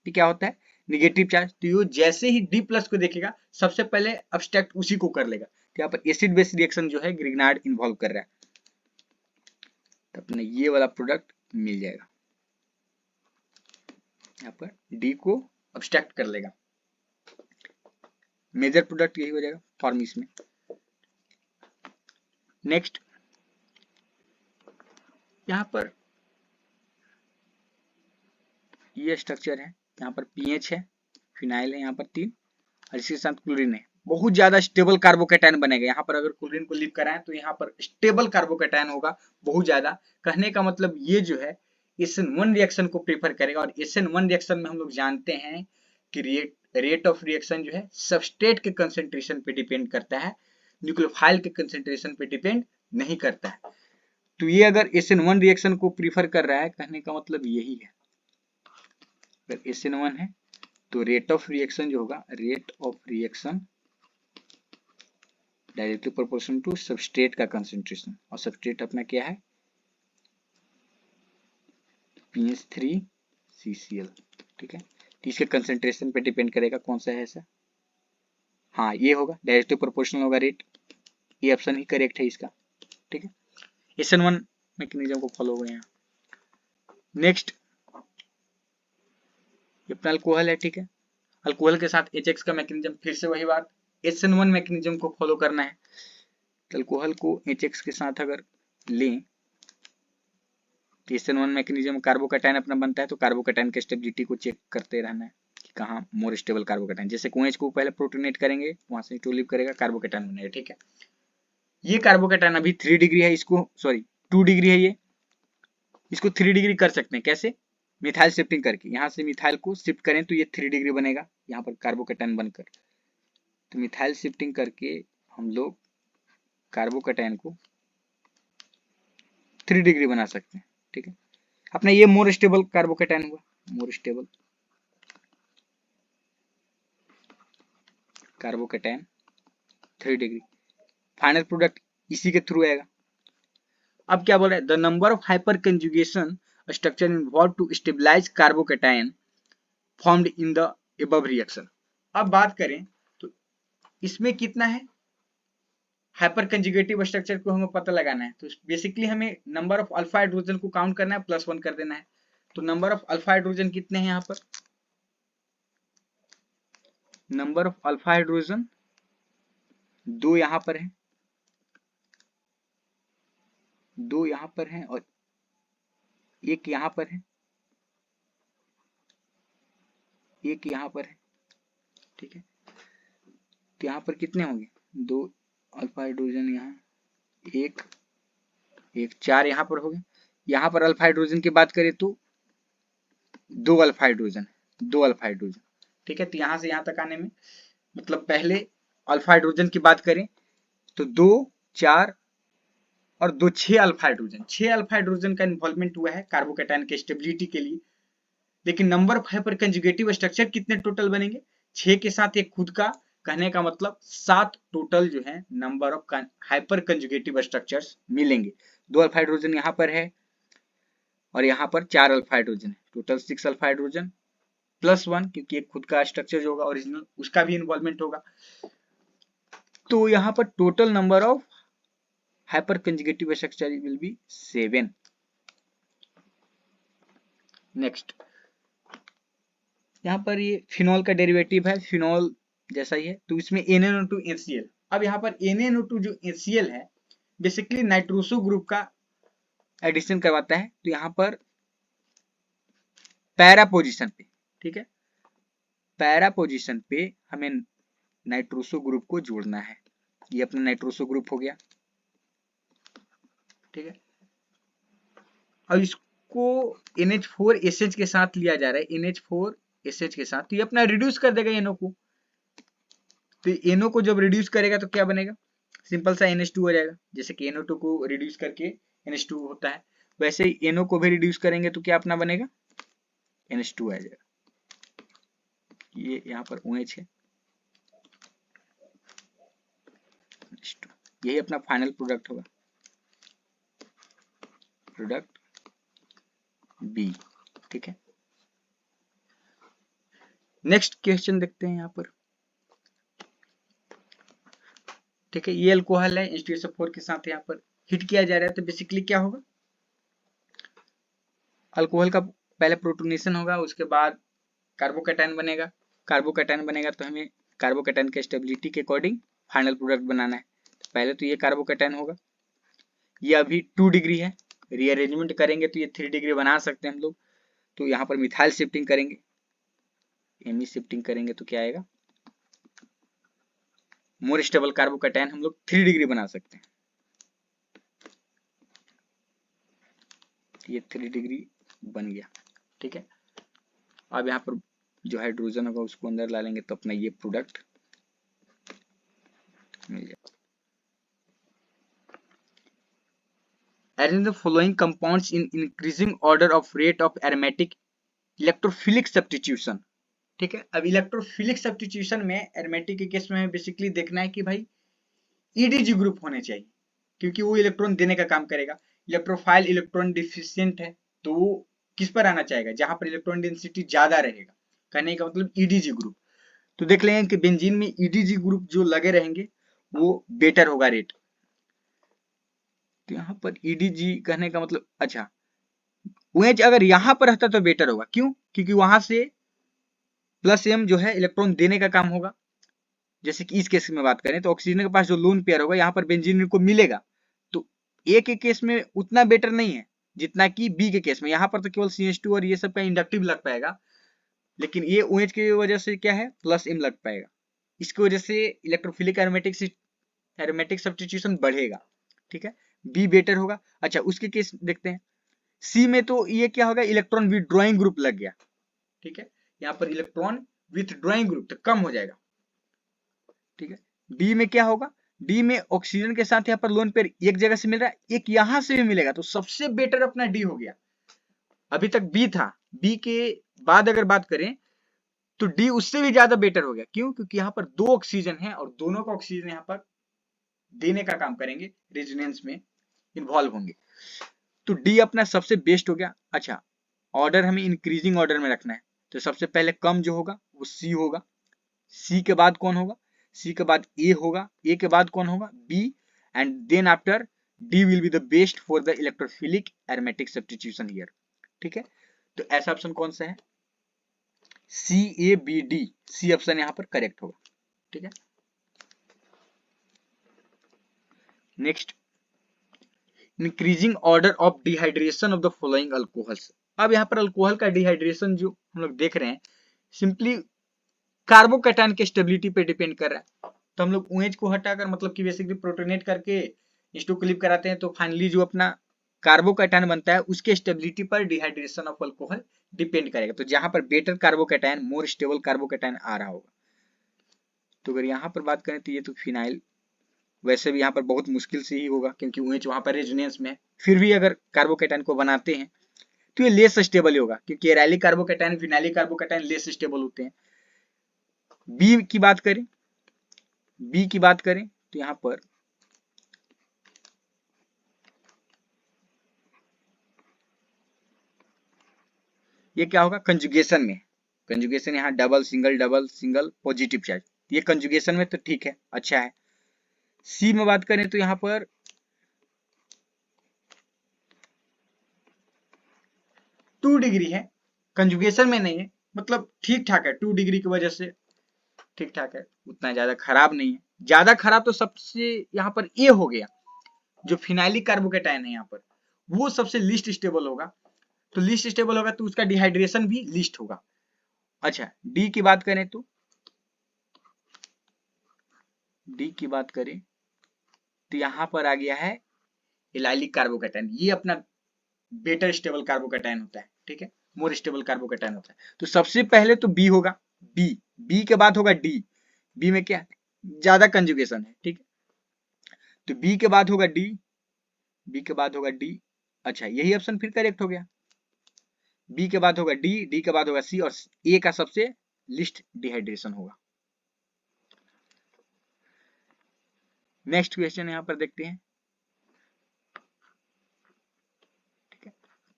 Speaker 1: क्या होता है, निगेटिव चार्ज, तो ये जैसे ही D प्लस को देखेगा सबसे पहले अब्स्ट्रैक्ट उसी को कर लेगा। तो यहाँ पर एसिड बेस रिएक्शन जो है ग्रिग्नार्ड इन्वॉल्व कर रहा है, तो अपने ये वाला प्रोडक्ट मिल जाएगा। यहाँ पर D को अब्स्ट्रैक्ट कर लेगा, मेजर प्रोडक्ट यही हो जाएगा फॉर्म इसमें। नेक्स्ट यहाँ पर ये स्ट्रक्चर है, यहाँ पर पीएच है, फिनाइल है यहाँ पर 3 और इसके साथ क्लोरीन है। बहुत ज्यादा स्टेबल कार्बोकेटायन बनेगा। यहाँ पर अगर क्लोरीन को लीव कराएं तो यहाँ पर स्टेबल कार्बोकेटायन होगा बहुत ज्यादा। कहने का मतलब ये जो है SN1 रिएक्शन को प्रेफर करेगा और SN1 रिएक्शन में हम लोग जानते हैं कि रेट ऑफ रिएक्शन जो है सबस्ट्रेट के कंसेंट्रेशन पे डिपेंड करता है, न्यूक्लियोफाइल के कंसेंट्रेशन पे डिपेंड नहीं करता है। तो ये अगर SN1 रिएक्शन को प्रीफर कर रहा है, कहने का मतलब यही है। अगर SN1 है तो रेट ऑफ रिएक्शन जो होगा, rate of reaction directly proportional to substrate का कंसेंट्रेशन, और सबस्ट्रेट अपना क्या है, PH3CCl। ठीक है, तो इसके कंसेंट्रेशन पे डिपेंड करेगा कौन सा है ऐसा। हाँ ये होगा, डायरेक्टली प्रोपोर्शनल होगा रेट, ये ऑप्शन ही करेक्ट है इसका। ठीक है, SN1 मैकेनिज्म को फॉलो हुए यहाँ। नेक्स्ट ये अपना अल्कोहल है। ठीक है, अल्कोहल के साथ HX का मैकेनिज्म, फिर से वही बात, SN1 मैकेनिज्म को फॉलो करना है। तो अल्कोहल को HX के साथ अगर लें तो SN1 मैकेनिज्म कार्बोकेटायन अपना बनता है, तो कार्बोकेटायन के स्टेबिलिटी को चेक करते रहना है कि कहाँ मोर स्टेबल कार्बोकेटायन। जैसे OH को पहले प्रोटोनेट करेंगे, वहां से टू लीव करेगा, कार्बोकेटायन बनेगा। ठीक है, ये कार्बोकेटायन अभी 3 डिग्री है, इसको सॉरी 2 डिग्री है, ये इसको 3 डिग्री कर सकते हैं। कैसे, मिथाइल शिफ्टिंग करके, यहाँ से मिथाइल को शिफ्ट करें तो ये 3 डिग्री बनेगा यहाँ पर कार्बोकेटायन बनकर। तो मिथाइल शिफ्टिंग करके हम लोग कार्बोकेटायन को 3 डिग्री बना सकते हैं। ठीक है, अपना ये मोर स्टेबल कार्बोकेटायन हुआ, more stable carbocation 3 degree. Final product इसी के थ्रू आएगा। अब क्या बोल रहा है, the number of hyperconjugation structure involve to stabilize carbocation formed in the above reaction. अब बात करें तो इसमें कितना है, हाइपर कंजुगेटिव स्ट्रक्चर को हमें पता लगाना है। तो बेसिकली हमें नंबर ऑफ अल्फा हाइड्रोजन को काउंट करना है, +1 कर देना है। तो नंबर ऑफ अल्फा हाइड्रोजन कितने हैं यहाँ पर, नंबर ऑफ अल्फा हाइड्रोजन 2 यहाँ पर है, 2 यहाँ पर है और 1 यहाँ पर है, 1 यहाँ पर है। ठीक है, तो यहाँ पर कितने होंगे, 2 अल्फा हाइड्रोजन, यहाँ 1 1 4 यहाँ पर हो गए। यहाँ पर अल्फा हाइड्रोजन की बात करें तो 2 अल्फा हाइड्रोजन, 2 अल्फा हाइड्रोजन। ठीक है, तो यहाँ से यहाँ तक आने में मतलब पहले अल्फा हाइड्रोजन की बात करें तो 2 4 और 2 6 अल्फा हाइड्रोजन, 6 अल्फा हाइड्रोजन का इन्वॉल्वमेंट हुआ है कार्बोकेटायन के स्टेबिलिटी के लिए। लेकिन number of hyper conjugative structure कितने टोटल बनेंगे, 6 के साथ एक खुद का, कहने का मतलब 7 टोटल जो है number of hyper conjugative structures मिलेंगे। 2 अल्फा हाइड्रोजन यहाँ पर है और यहाँ पर 4 अल्फा हाइड्रोजन है, टोटल 6 अल्फा हाइड्रोजन +1, क्योंकि एक खुद का स्ट्रक्चर जो होगा ओरिजिनल उसका भी इन्वॉल्वमेंट होगा। तो यहाँ पर total number of hyper conjugative structure will be 7। Next यहाँ पर ये फिनॉल का डेरिवेटिव है, फिनॉल जैसा ही है, तो इसमें NaNO2 HCl। अब यहाँ पर NaNO2 जो HCl है बेसिकली नाइट्रोसो ग्रुप का एडिशन करवाता है। तो यहाँ पर पैरा पोजीशन पे, ठीक है, पैरा पोजीशन पे हमें नाइट्रोसो ग्रुप को जोड़ना है। ये अपना नाइट्रोसो ग्रुप हो गया। ठीक है, अब इसको NH4SH के साथ लिया जा रहा है, NH4SH के साथ, तो ये अपना रिड्यूस कर देगा NO को। तो NO को जब रिड्यूस करेगा तो क्या बनेगा, सिंपल सा NH2 हो जाएगा। जैसे कि NO2 को रिड्यूस करके NH2 होता है, वैसे ही NO को भी रिड्यूस करेंगे तो क्या अपना बनेगा, NH2 आ जाएगा। ये यहाँ पर OH है, H2, यही अपना फाइनल प्रोडक्ट होगा, प्रोडक्ट बी। ठीक है, नेक्स्ट क्वेश्चन देखते हैं यहाँ पर। ठीक है, ये अल्कोहल है, H2SO4 के साथ यहाँ पर हिट किया जा रहा है, तो बेसिकली क्या होगा, अल्कोहल का पहले प्रोटोनेशन होगा, उसके बाद कार्बोकैटायन बनेगा, कार्बोकैटायन बनेगा तो हमें कार्बोकैटायन के स्टेबिलिटी के अकॉर्डिंग फाइनल प्रोडक्ट बनाना है। तो पहले तो ये कार्बोकैटायन होगा, ये अभी 2 डिग्री है, रीअरेंजमेंट करेंगे तो ये 3 डिग्री बना सकते हैं हम लोग। तो यहाँ पर मिथाइल शिफ्टिंग करेंगे, एमी शिफ्टिंग करेंगे तो क्या आएगा, मोर स्टेबल कार्बोकैटायन हम लोग 3 डिग्री बना सकते हैं। ये 3 डिग्री बन गया। ठीक है, अब यहाँ पर जो हाइड्रोजन होगा उसको अंदर ला लेंगे तो अपना ये प्रोडक्ट मिल जाएगा। Arrange the following compounds in increasing order of rate of aromatic electrophilic substitution। ठीक है, अब इलेक्ट्रोफिलिक सब्स्टिट्यूशन में एरोमेटिक के केस में बेसिकली देखना है कि भाई ईडीजी ग्रुप होने चाहिए, क्योंकि वो इलेक्ट्रॉन देने का काम करेगा। इलेक्ट्रोफाइल इलेक्ट्रॉन डिफिशिएंट है तो वो किस पर आना चाहेगा, जहां पर इलेक्ट्रॉन डेंसिटी ज्यादा रहेगा, कहने का मतलब ईडीजी ग्रुप। तो देख लेंगे कि बेंजीन में ईडीजी ग्रुप जो लगे रहेंगे वो बेटर होगा रेट। तो यहाँ पर ईडीजी कहने का मतलब, अच्छा OH अगर यहाँ पर रहता तो बेटर होगा, क्यों, क्योंकि वहां से प्लस एम जो है इलेक्ट्रॉन देने का काम होगा। जैसे कि इस केस में बात करें तो ऑक्सीजन के पास जो लोन पेयर होगा यहाँ पर बेंजीन को मिलेगा, तो ए के केस में उतना बेटर नहीं है जितना कि बी के केस में। यहाँ पर तो केवल CH2 और ये सब का इंडक्टिव लग पाएगा, लेकिन ये OH की वजह से क्या है, प्लस एम लग पाएगा। इसकी वजह से इलेक्ट्रोफिलिक एरोमेटिक सब्स्टिट्यूशन बढ़ेगा। ठीक है, बी बेटर होगा। अच्छा, उसके केस देखते हैं। सी में तो ये क्या होगा, इलेक्ट्रॉन विथड्रॉइंग ग्रुप लग गया। ठीक है, यहाँ पर इलेक्ट्रॉन विथड्रॉइंग ग्रुप तो कम हो जाएगा। ठीक है, डी में क्या होगा, डी में ऑक्सीजन के साथ यहाँ पर लोन पेयर एक जगह से मिल रहा है, एक यहां से भी मिलेगा, तो सबसे बेटर अपना डी हो गया। अभी तक बी था, बी के बाद अगर बात करें तो डी उससे भी ज्यादा बेटर हो गया। क्यों, क्योंकि यहाँ पर 2 ऑक्सीजन है और दोनों का ऑक्सीजन यहाँ पर देने का काम करेंगे, रेजोनेंस में इन्वॉल्व होंगे, तो डी अपना सबसे बेस्ट हो गया। अच्छा, ऑर्डर हमें इंक्रीजिंग ऑर्डर में रखना है, तो सबसे पहले कम जो होगा वो सी होगा, सी के बाद कौन होगा, सी के बाद ए होगा, ए के बाद कौन होगा, B, and then after D will be the best for the electrophilic aromatic substitution here. ठीक है, तो ऐसा ऑप्शन कौन सा है, C A B D, C option यहाँ पर करेक्ट होगा। ठीक है, next, increasing order of dehydration of the following alcohols. अब यहाँ पर अल्कोहल का डिहाइड्रेशन जो हम लोग देख रहे हैं सिंपली कार्बोकैटायन के स्टेबिलिटी पे डिपेंड कर रहा है। तो हम लोग OH को हटाकर मतलब कि बेसिकली प्रोटोनेट करके H2 क्लिप कराते हैं, तो फाइनली जो अपना कार्बोकैटायन बनता है उसके स्टेबिलिटी पर डिहाइड्रेशन ऑफ अल्कोहल डिपेंड करेगा। तो जहां पर better carbocation, more stable carbocation आ रहा होगा। तो अगर यहाँ पर बात करें तो ये तो फिनाइल, वैसे भी यहाँ पर बहुत मुश्किल से ही होगा क्योंकि OH वहां पर रेजोनेंस में है, फिर भी अगर कार्बोकैटायन को बनाते हैं तो ये लेस स्टेबल होगा, क्योंकि arylic carbocation, phenylic carbocation less stable होते हैं। बी की बात करें, बी की बात करें तो यहां पर ये क्या होगा, कंजुगेशन में, कंजुगेशन यहाँ डबल सिंगल पॉजिटिव चार्ज, ये कंजुगेशन में तो ठीक है, अच्छा है। सी में बात करें तो यहाँ पर 2 डिग्री है, कंजुगेशन में नहीं है, मतलब ठीक ठाक है, 2 डिग्री की वजह से ठीक ठाक है, उतना ज्यादा खराब नहीं है। ज्यादा खराब तो सबसे यहाँ पर ए हो गया, जो फिनाइलिक कार्बोकैटायन है यहाँ पर वो सबसे लीस्ट स्टेबल होगा, तो लीस्ट स्टेबल होगा तो उसका डिहाइड्रेशन भी लीस्ट होगा। अच्छा, डी की बात करें तो, डी की बात करें तो यहां पर आ गया है एलाइलिक कार्बोकैटायन, ये अपना बेटर स्टेबल कार्बोकैटायन होता है। ठीक है, मोर स्टेबल कार्बोकैटायन होता है। तो सबसे पहले तो बी होगा, बी, बी के बाद होगा डी, बी में क्या ज्यादा कंजुगेशन है। ठीक है, तो बी के बाद होगा डी, बी के बाद होगा डी। अच्छा, यही ऑप्शन फिर करेक्ट हो गया, बी के बाद होगा डी, डी के बाद होगा सी, और ए का सबसे लिस्ट डिहाइड्रेशन होगा। नेक्स्ट क्वेश्चन यहाँ पर देखते हैं, ठीक है।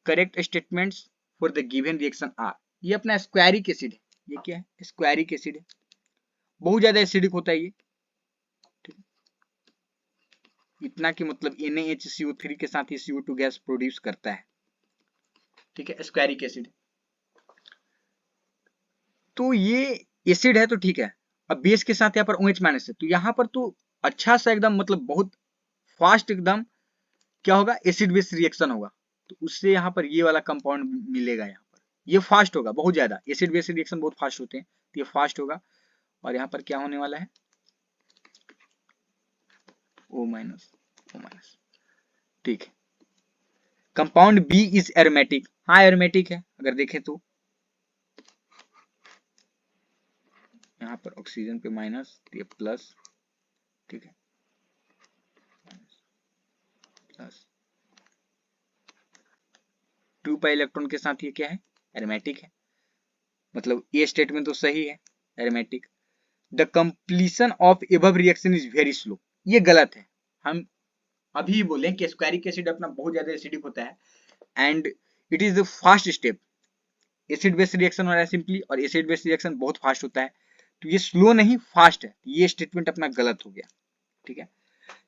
Speaker 1: Correct statements for the given reaction are, ये अपना स्क्वायरिक एसिड है, ये क्या है, स्क्वायरिक एसिड है, बहुत ज्यादा एसिडिक होता है ये, ठीक है। इतना कि मतलब NaHCO3 के साथ ये CO2 गैस प्रोड्यूस करता है, ठीक है, स्क्वायरिक एसिड। तो ये एसिड है तो ठीक है, अब बेस के साथ यहाँ पर OH माइनस है, तो यहाँ पर तो अच्छा सा एकदम मतलब बहुत फास्ट एकदम क्या होगा, एसिड बेस रिएक्शन होगा, तो उससे यहाँ पर ये वाला कंपाउंड मिलेगा, यहाँ पर ये फास्ट होगा बहुत ज्यादा, एसिड बेस रिएक्शन बहुत फास्ट होते हैं, तो ये फास्ट होगा, और यहाँ पर क्या होने वाला है, O माइनस, O माइनस, ठीक है। कंपाउंड बी इज एरोमेटिक, हाँ एरोमेटिक है, अगर देखें तो यहाँ पर ऑक्सीजन पे माइनस, ये प्लस, ठीक है, प्लस 2 पाई इलेक्ट्रॉन के साथ ये क्या है, एरोमेटिक है, मतलब ये स्टेटमेंट तो सही है, aromatic. The completion of above reaction is very slow, ये गलत है, हम अभी बोले कि स्क्वायरिक एसिड अपना बहुत ज्यादा एसिडिक होता है, and it is the fast step, acid base reaction हो रहा है सिंपली, और एसिड बेस रिएक्शन बहुत फास्ट होता है, तो ये स्लो नहीं फास्ट है, ये स्टेटमेंट अपना गलत हो गया, ठीक है।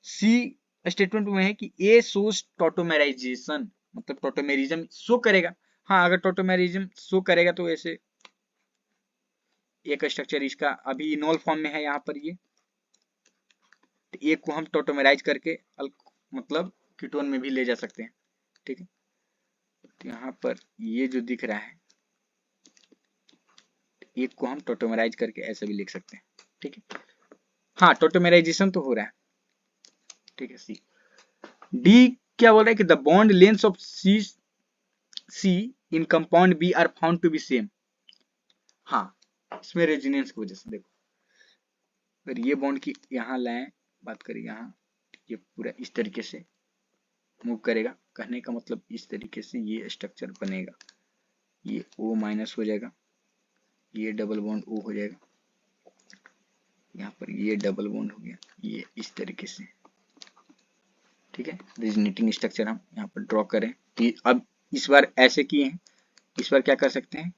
Speaker 1: सी स्टेटमेंट में है कि ए शोज टॉटोमेराइजेशन, मतलब टॉटोमेरिज्म शो करेगा, हाँ अगर टॉटोमेरिज्म शो करेगा तो ऐसे एक स्ट्रक्चर इसका अभी इनोल फॉर्म में है यहाँ पर ये, तो एक को हम टॉटोमेराइज करके मतलब कीटोन में भी ले जा सकते हैं, ठीक है। तो यहाँ पर ये जो दिख रहा है, एक को हम टॉटोमेराइज करके ऐसे भी लिख सकते हैं, ठीक है, हाँ टॉटोमेराइजेशन तो हो रहा है, ठीक है। सी डी क्या बोल रहा है कि the bond length of C in compound B are found to be same, हाँ इसमें रेजोनेंस की वजह से देखो, अगर ये बॉन्ड की यहाँ लाएं, बात करें यहाँ, ये पूरा इस तरीके से मूव करेगा, कहने का मतलब इस तरीके से ये स्ट्रक्चर बनेगा, ये O माइनस हो जाएगा, ये डबल बॉन्ड O हो जाएगा, यहाँ पर ये डबल बॉन्ड हो गया, ये इस तरीके से, ठीक है। रेजोनेटिंग स्ट्रक्चर हम यहाँ पर ड्रॉ करें, तो अब इस बार ऐसे किए हैं, इस बार क्या कर सकते हैं,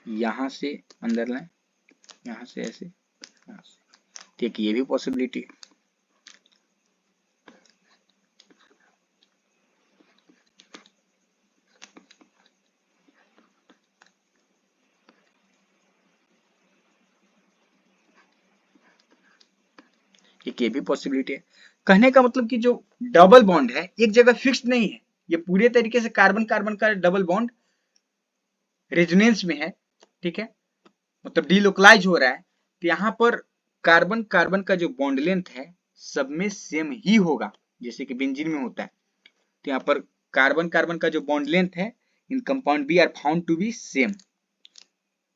Speaker 1: यहाँ से अंदर लाएं, यहाँ से ऐसे, यहाँ से, ठीक, ये भी पॉसिबिलिटी है। एक ये भी पॉसिबिलिटी है, कहने का मतलब कि जो डबल बॉन्ड है एक जगह फिक्स्ड नहीं है, ये पूरे तरीके से कार्बन कार्बन का डबल बॉन्ड रेजोनेंस में है, ठीक है, मतलब डीलोकलाइज हो रहा है, तो यहाँ पर कार्बन कार्बन का जो बॉन्ड लेंथ है सब में सेम ही होगा, जैसे कि बेंजीन में होता है, तो यहाँ पर कार्बन कार्बन का जो बॉन्ड लेंथ है in compound B are found to be same,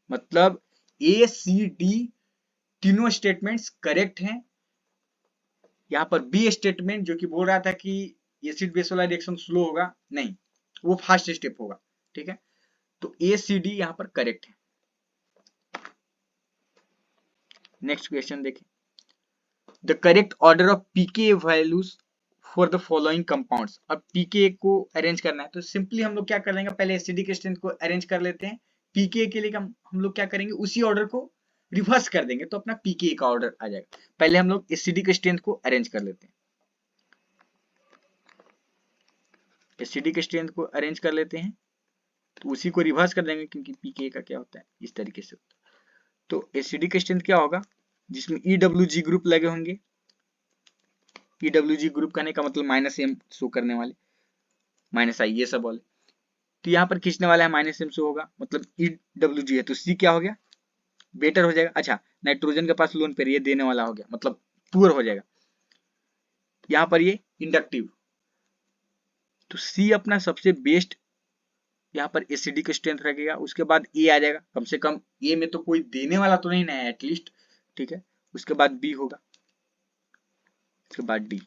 Speaker 1: मतलब ए सी डी तीनों स्टेटमेंट्स करेक्ट हैं। यहाँ पर बी स्टेटमेंट जो कि बोल रहा था कि एसिड बेस वाला रिएक्शन स्लो होगा, नहीं वो फास्ट स्टेप होगा, ठीक है, तो ए सी डी यहाँ पर करेक्ट है। नेक्स्ट क्वेश्चन देखें, the correct order of pK values for the following compounds, अब पीके को अरेंज करना है, तो सिंपली हम लोग क्या कर लेंगे, पहले एसिडिक स्ट्रेंथ को अरेंज कर लेते हैं, पीके के लिए हम लोग क्या करेंगे, उसी ऑर्डर को रिवर्स कर देंगे, तो अपना पीके का ऑर्डर आ जाएगा, पहले हम लोग एसिडिक स्ट्रेंथ को अरेंज कर लेते हैं, एसिडिक स्ट्रेंथ को अरेंज कर लेते हैं, तो उसी को रिवर्स कर देंगे, क्योंकि पीके का क्या होता है इस तरीके से होता है, तो एसिडिक स्ट्रेंथ क्या होगा, जिसमें EWG ग्रुप लगे होंगे, EWG ग्रुप कहने का मतलब -M शो करने वाले, -I ये सब वाले, तो यहाँ पर खींचने वाला है -M शो होगा, मतलब EWG है, तो C क्या हो गया, बेटर हो जाएगा, अच्छा नाइट्रोजन के पास लोन पेयर ये देने वाला हो गया, मतलब पुअर हो जाएगा, यहाँ पर ये इंडक्टिव, तो C अपना सबसे बेस्ट यहाँ पर एसिडिक स्ट्रेंथ रखेगा, उसके बाद ए आ जाएगा, कम से कम ए में तो कोई देने वाला तो नहीं ना है एटलीस्ट, ठीक है, उसके बाद बी होगा, उसके बाद डी,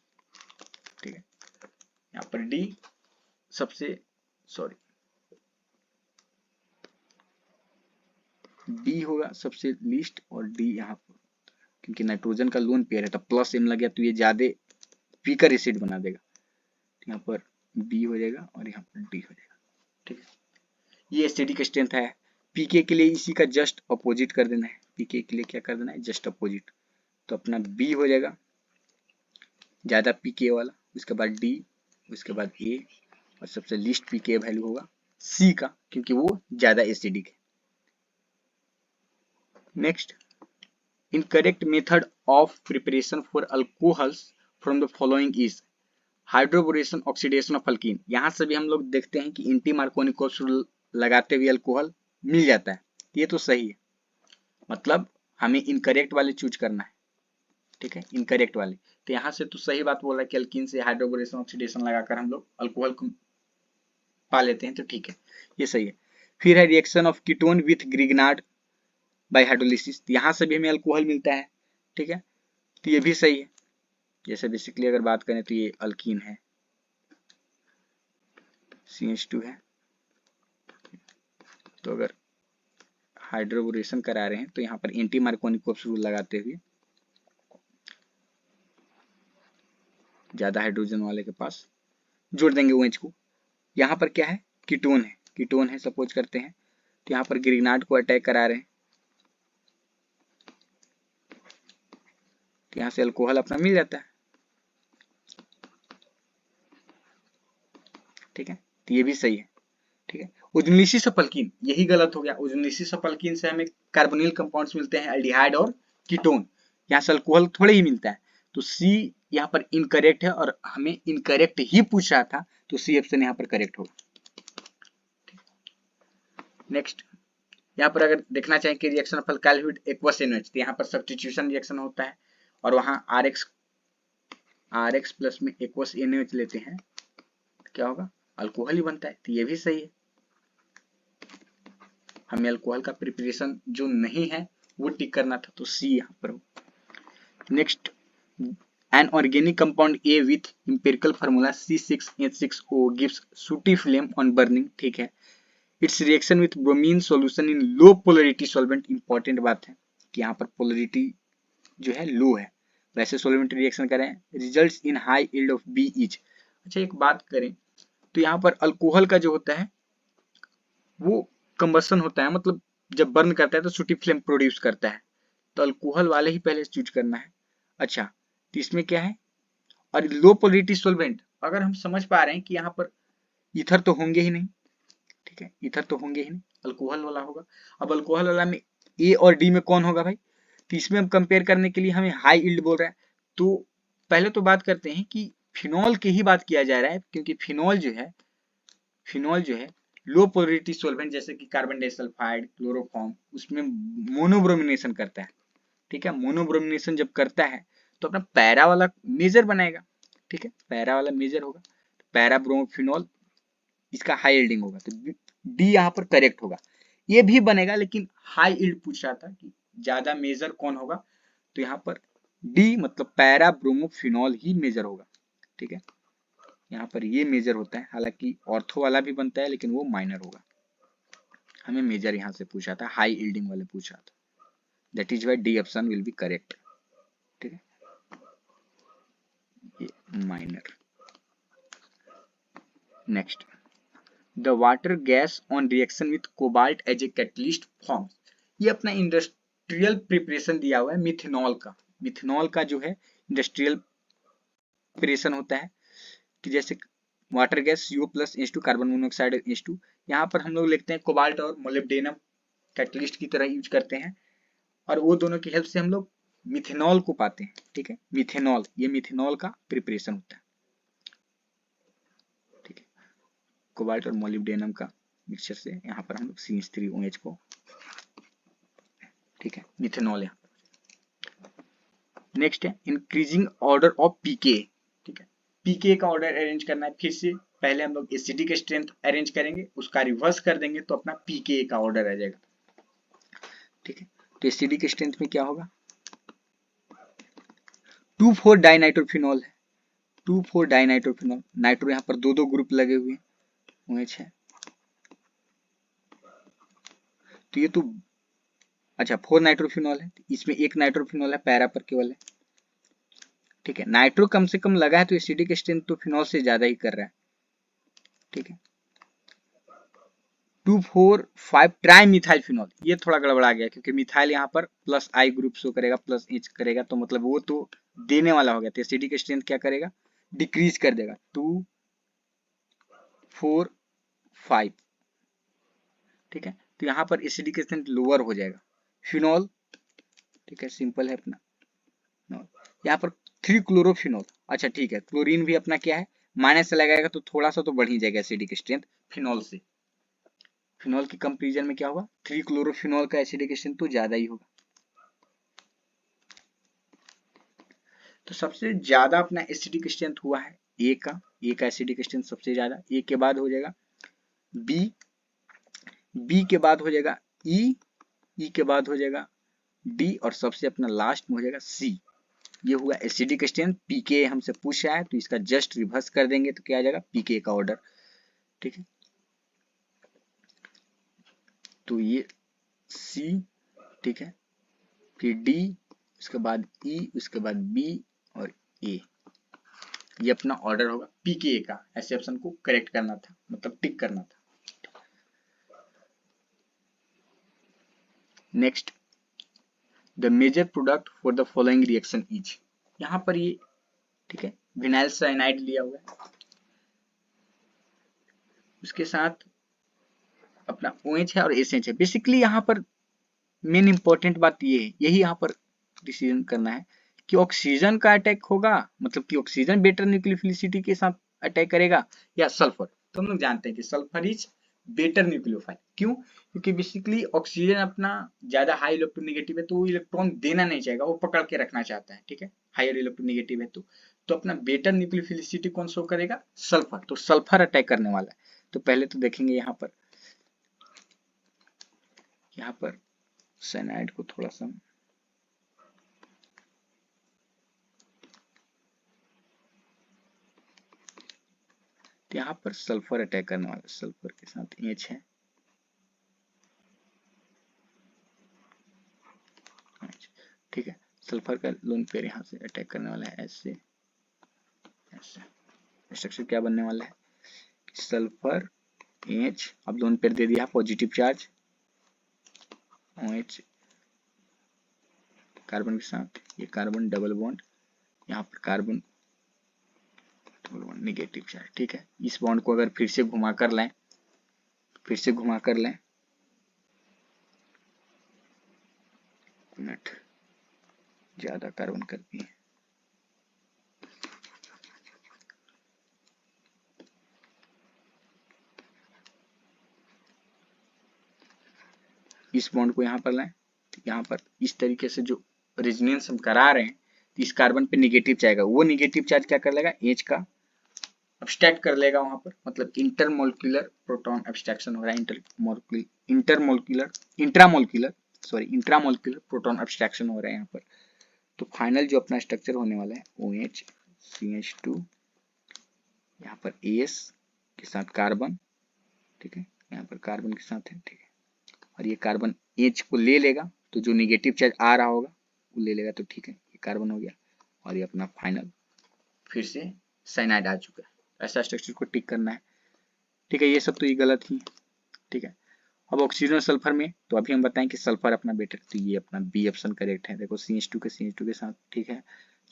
Speaker 1: ठीक है, यहाँ पर डी सबसे, सॉरी डी होगा सबसे लीस्ट, और डी यहाँ पर क्योंकि नाइट्रोजन का लोन पेयर है तो प्लस M लग गया तो ये ज्यादा वीकर एसिड बना देगा। तो यहाँ पर B हो जाएगा और यहाँ पर D हो जाएगा। ठीक है, ये एसिडिक स्ट्रेंथ है। पीके के लिए इसी का जस्ट अपोजिट कर देना है। पीके के लिए क्या कर देना है, जस्ट अपोजिट। तो अपना B हो जाएगा ज्यादा पीके वाला, उसके बाद D, उसके बाद A, और सबसे लीस्ट पीके वैल्यू होगा C का, क्योंकि वो ज्यादा एसिडिक है। Next, incorrect method of preparation for alcohols from the following is hydroboration oxidation of alkyne. यहाँ से भी हम लोग देखते हैं कि एंटी मार्कोनिक लगाते हुए अल्कोहल मिल जाता है, ये तो सही है। मतलब हमें इनकरेक्ट वाले चूज करना है। ठीक है, इनकरेक्ट वाले। तो यहाँ से तो सही बात बोल रहा है कि अल्कीन से हाइड्रोबोरेशन ऑक्सीडेशन लगाकर हम लोग अल्कोहल को पा लेते हैं, तो ठीक है, ये सही है। फिर है reaction of ketone with Grignard bye hydrolysis, यहाँ से भी हमें अल्कोहल मिलता है। ठीक है, तो ये भी सही है। जैसे बेसिकली अगर बात करें तो ये अल्कीन है, CH2 है, तो अगर हाइड्रोबोरेशन करा रहे हैं तो यहाँ पर एंटी मार्कोनिक रूल लगाते हुए ज्यादा हाइड्रोजन वाले के पास जोड़ देंगे OH को। यहाँ पर क्या है, कीटोन है, कीटोन है सपोज करते हैं, तो यहाँ पर ग्रिग्नार्ड को अटैक करा रहे हैं, तो यहाँ से अल्कोहल अपना मिल जाता है। ठीक है, तो ये भी सही है। ठीक है, ओजोनिलिसिस ऑफ अल्कीन, यही गलत हो गया। ओजोनिलिसिस ऑफ अल्कीन से हमें कार्बोनिल कंपाउंड्स मिलते हैं, एल्डिहाइड और कीटोन, यहाँ से अल्कोहल थोड़े ही मिलता है। तो सी यहाँ पर इनकरेक्ट है और हमें इनकरेक्ट ही पूछ रहा था, तो सी ऑप्शन यहाँ पर करेक्ट होगा। नेक्स्ट, यहाँ पर अगर देखना चाहें कि reaction of alkyl with aqueous NH, तो यहाँ पर सब्स्टिट्यूशन रिएक्शन होता है और वहां RX प्लस में एक्वस NH लेते हैं, क्या होगा, अल्कोहल ही बनता है। तो ये भी सही है, हमें अल्कोहल का प्रिपरेशन जो नहीं है वो टिक करना था, तो सी यहाँ पर हो। Next, an organic compound A with empirical formula C6H6O gives सूटी फ्लेम ऑन बर्निंग। ठीक है, it's reaction with bromine solution in low polarity solvent. Important बात है कि यहाँ पर पोलरिटी जो है लो है, वैसे सॉल्वेंट रिएक्शन करें, results in high yield of B is. अच्छा, एक बात करें तो यहाँ पर अल्कोहल का जो होता है वो कंबसन होता है, मतलब जब बर्न करता है तो सूटी फ्लेम प्रोड्यूस करता है, तो अल्कोहल वाले ही पहले चूज करना है। अच्छा, तो इसमें क्या है, और लो पोलरिटी सॉल्वेंट, अगर हम समझ पा रहे हैं कि यहाँ पर ईथर तो होंगे ही नहीं। ठीक है, ईथर तो होंगे ही नहीं, अल्कोहल वाला होगा। अब अल्कोहल वाला में ए और डी में कौन होगा भाई, तो इसमें हम कंपेयर करने के लिए हमें हाई यील्ड बोल रहा है, तो पहले तो बात करते हैं कि फिनॉल की ही बात किया जा रहा है, क्योंकि फिनॉल जो है लो पोलरिटी सॉल्वेंट जैसे कि कार्बन डाइसल्फाइड, क्लोरोफॉर्म, उसमें मोनोब्रोमिनेशन करता है। ठीक है, मोनोब्रोमिनेशन जब करता है तो अपना पैरा वाला मेजर बनाएगा। ठीक है, पैरा वाला मेजर होगा, पैरा ब्रोमोफिनॉल, इसका हाई यील्डिंग होगा, तो डी यहाँ पर करेक्ट होगा। ये भी बनेगा, लेकिन हाई यील्ड पूछ रहा था कि ज्यादा मेजर कौन होगा, तो यहाँ पर डी मतलब पैरा ब्रोमोफिनॉल ही मेजर होगा। ठीक है, यहाँ पर ये मेजर होता है, हालांकि ऑर्थो वाला भी बनता है लेकिन वो माइनर होगा। हमें मेजर यहाँ से पूछा था, हाई यील्डिंग वाले पूछा था, that is why D option will be correct. ठीक है, ये minor. Next, the water gas on reaction with cobalt as a catalyst form. ये अपना इंडस्ट्रियल प्रिपरेशन दिया हुआ है मिथेनॉल का। मिथेनॉल का जो है इंडस्ट्रियल प्रिपरेशन होता है कि जैसे water gas CO plus H2 carbon monoxide H2, यहाँ पर हम लोग लिखते हैं कोबाल्ट और मोलिब्डेनम कैटलिस्ट की तरह यूज करते हैं, और वो दोनों की हेल्प से हम लोग मिथेनॉल को पाते हैं। ठीक है, मिथेनॉल, ये मिथेनॉल का प्रिपरेशन होता है। ठीक है, कोबाल्ट और मोलिब्डेनम का मिक्सचर से यहाँ पर हम लोग CH3OH को, ठीक है, मिथेनॉल यहाँ। नेक्स्ट है इंक्रीजिंग ऑर्डर ऑफ पीके। ठीक है, पीके का ऑर्डर अरेंज करना है, फिर से पहले हम लोग एसिडिक स्ट्रेंथ अरेंज करेंगे, उसका रिवर्स कर देंगे तो अपना पीके का ऑर्डर आ जाएगा। ठीक है, तो एसिडिक स्ट्रेंथ में क्या होगा, 2,4 डाइनाइट्रोफिनॉल है, 2,4 डाइनाइट्रोफिनॉल, नाइट्रो यहाँ पर दो ग्रुप लगे हुए हैं OH है, तो ये तो अच्छा 4 नाइट्रोफिनॉल है, इसमें एक नाइट्रोफिनॉल है, पैरा पर केवल है, ठीक है। नाइट्रो कम से कम लगा है तो एसिडिक स्ट्रेंथ तो फिनॉल से ज्यादा ही कर रहा है, ठीक है। 2,4,5 ट्राई मिथाइल फिनॉल, ये थोड़ा गड़बड़ा गया क्योंकि मिथाइल यहाँ पर प्लस आई ग्रुप शो करेगा, प्लस एच करेगा, तो मतलब वो तो देने वाला हो गया, तो एसिडिक स्ट्रेंथ क्या करेगा, डिक्रीज कर देगा, 2,4,5, ठीक है। तो यहाँ पर एसिडिक स्ट्रेंथ लोअर हो जाएगा, फिनॉल, ठीक है, सिंपल है अपना। यहाँ पर 3 क्लोरोफिनॉल, अच्छा ठीक है, क्लोरीन भी अपना क्या है, माइनस से लगाएगा तो थोड़ा सा तो बढ़ ही जाएगा एसिडिक स्ट्रेंथ फिनॉल से। फिनॉल की कंपैरिजन में क्या होगा, 3 क्लोरोफिनॉल का एसिडिक स्ट्रेंथ तो ज्यादा ही होगा। तो सबसे ज्यादा अपना एसिडिक स्ट्रेंथ हुआ है ए का एसिडिक स्ट्रेंथ सबसे ज्यादा, ए के बाद हो जाएगा बी, बी के बाद हो जाएगा ई, ई के बाद हो जाएगा डी, और सबसे अपना लास्ट में हो जाएगा सी। ये हुआ एसिडिक स्ट्रेंथ। पीके हमसे पूछ रहा है तो इसका जस्ट रिवर्स कर देंगे तो क्या आ जाएगा, पीके का ऑर्डर, ठीक है। तो ये सी, ठीक है, फिर डी, उसके बाद ई, उसके बाद बी और ए, ये अपना ऑर्डर होगा पीके का। ऐसे ऑप्शन को करेक्ट करना था, मतलब टिक करना था। Next, the major product for the following reaction is, यहाँ पर ये, ठीक है, विनाइल साइनाइड लिया हुआ है, उसके साथ अपना OH है और SH है। बेसिकली यहाँ पर मेन इंपॉर्टेंट बात ये है, यही यहाँ पर डिसीजन करना है कि ऑक्सीजन का अटैक होगा, मतलब कि ऑक्सीजन बेटर न्यूक्लियोफिलिसिटी के साथ अटैक करेगा या सल्फर। तो हम लोग जानते हैं कि सल्फर इज बेटर न्यूक्लियोफाइल। क्यों? क्योंकि बेसिकली ऑक्सीजन अपना ज्यादा हाई इलेक्ट्रोनेगेटिव है तो वो इलेक्ट्रॉन देना नहीं चाहेगा, वो पकड़ के रखना चाहता है, ठीक है, हायर इलेक्ट्रोनेगेटिव है तो अपना बेटर न्यूक्लियोफिलिसिटी कौन शो करेगा, सल्फर। तो सल्फर अटैक करने वाला है। तो पहले तो देखेंगे यहाँ पर साइनाइड को थोड़ा सा, तो यहाँ पर सल्फर अटैक करने वाला, सल्फर के साथ एच है, ठीक है। सल्फर का लोन पेयर यहाँ से अटैक करने वाला है, ऐसे ऐसे स्ट्रक्चर क्या बनने वाला है, सल्फर एच, अब लोन पेयर दे दिया पॉजिटिव चार्ज OH कार्बन के साथ, ये कार्बन डबल बॉन्ड, यहाँ पर carbon double bond negative charge, ठीक है। इस बॉन्ड को अगर फिर से घुमा कर लें, मिनट ज्यादा कार्बन कर दिए, इस बॉन्ड को यहाँ पर लाएं, यहाँ पर इस तरीके से जो रेजोनेंस हम करा रहे हैं, तो इस कार्बन पे निगेटिव चाहेगा, वो निगेटिव चार्ज क्या कर लेगा, एच का अब्स्ट्रैक्ट कर लेगा वहां पर, मतलब इंटरमोलिकुलर प्रोटॉन अब्स्ट्रैक्शन हो रहा है, इंट्रामोलिकुलर प्रोटॉन अब्स्ट्रैक्शन हो रहा है यहाँ पर। तो फाइनल जो अपना स्ट्रक्चर होने वाला है OH CH2, यहाँ पर AS के साथ कार्बन, ठीक है, यहाँ पर कार्बन के साथ है, ठीक है, और ये कार्बन H को ले लेगा, तो जो निगेटिव चार्ज आ रहा होगा वो ले लेगा, तो ठीक है, ये कार्बन हो गया, और ये अपना फाइनल फिर से साइनाइड आ चुका है। ऐसा स्ट्रक्चर को टिक करना है, ठीक है। ये सब तो ये गलत ही, ठीक है। अब ऑक्सीजन और सल्फर में, तो अभी हम बताएं कि सल्फर अपना बेटर, तो ये अपना बी ऑप्शन करेक्ट है। देखो CH2 के साथ, ठीक है,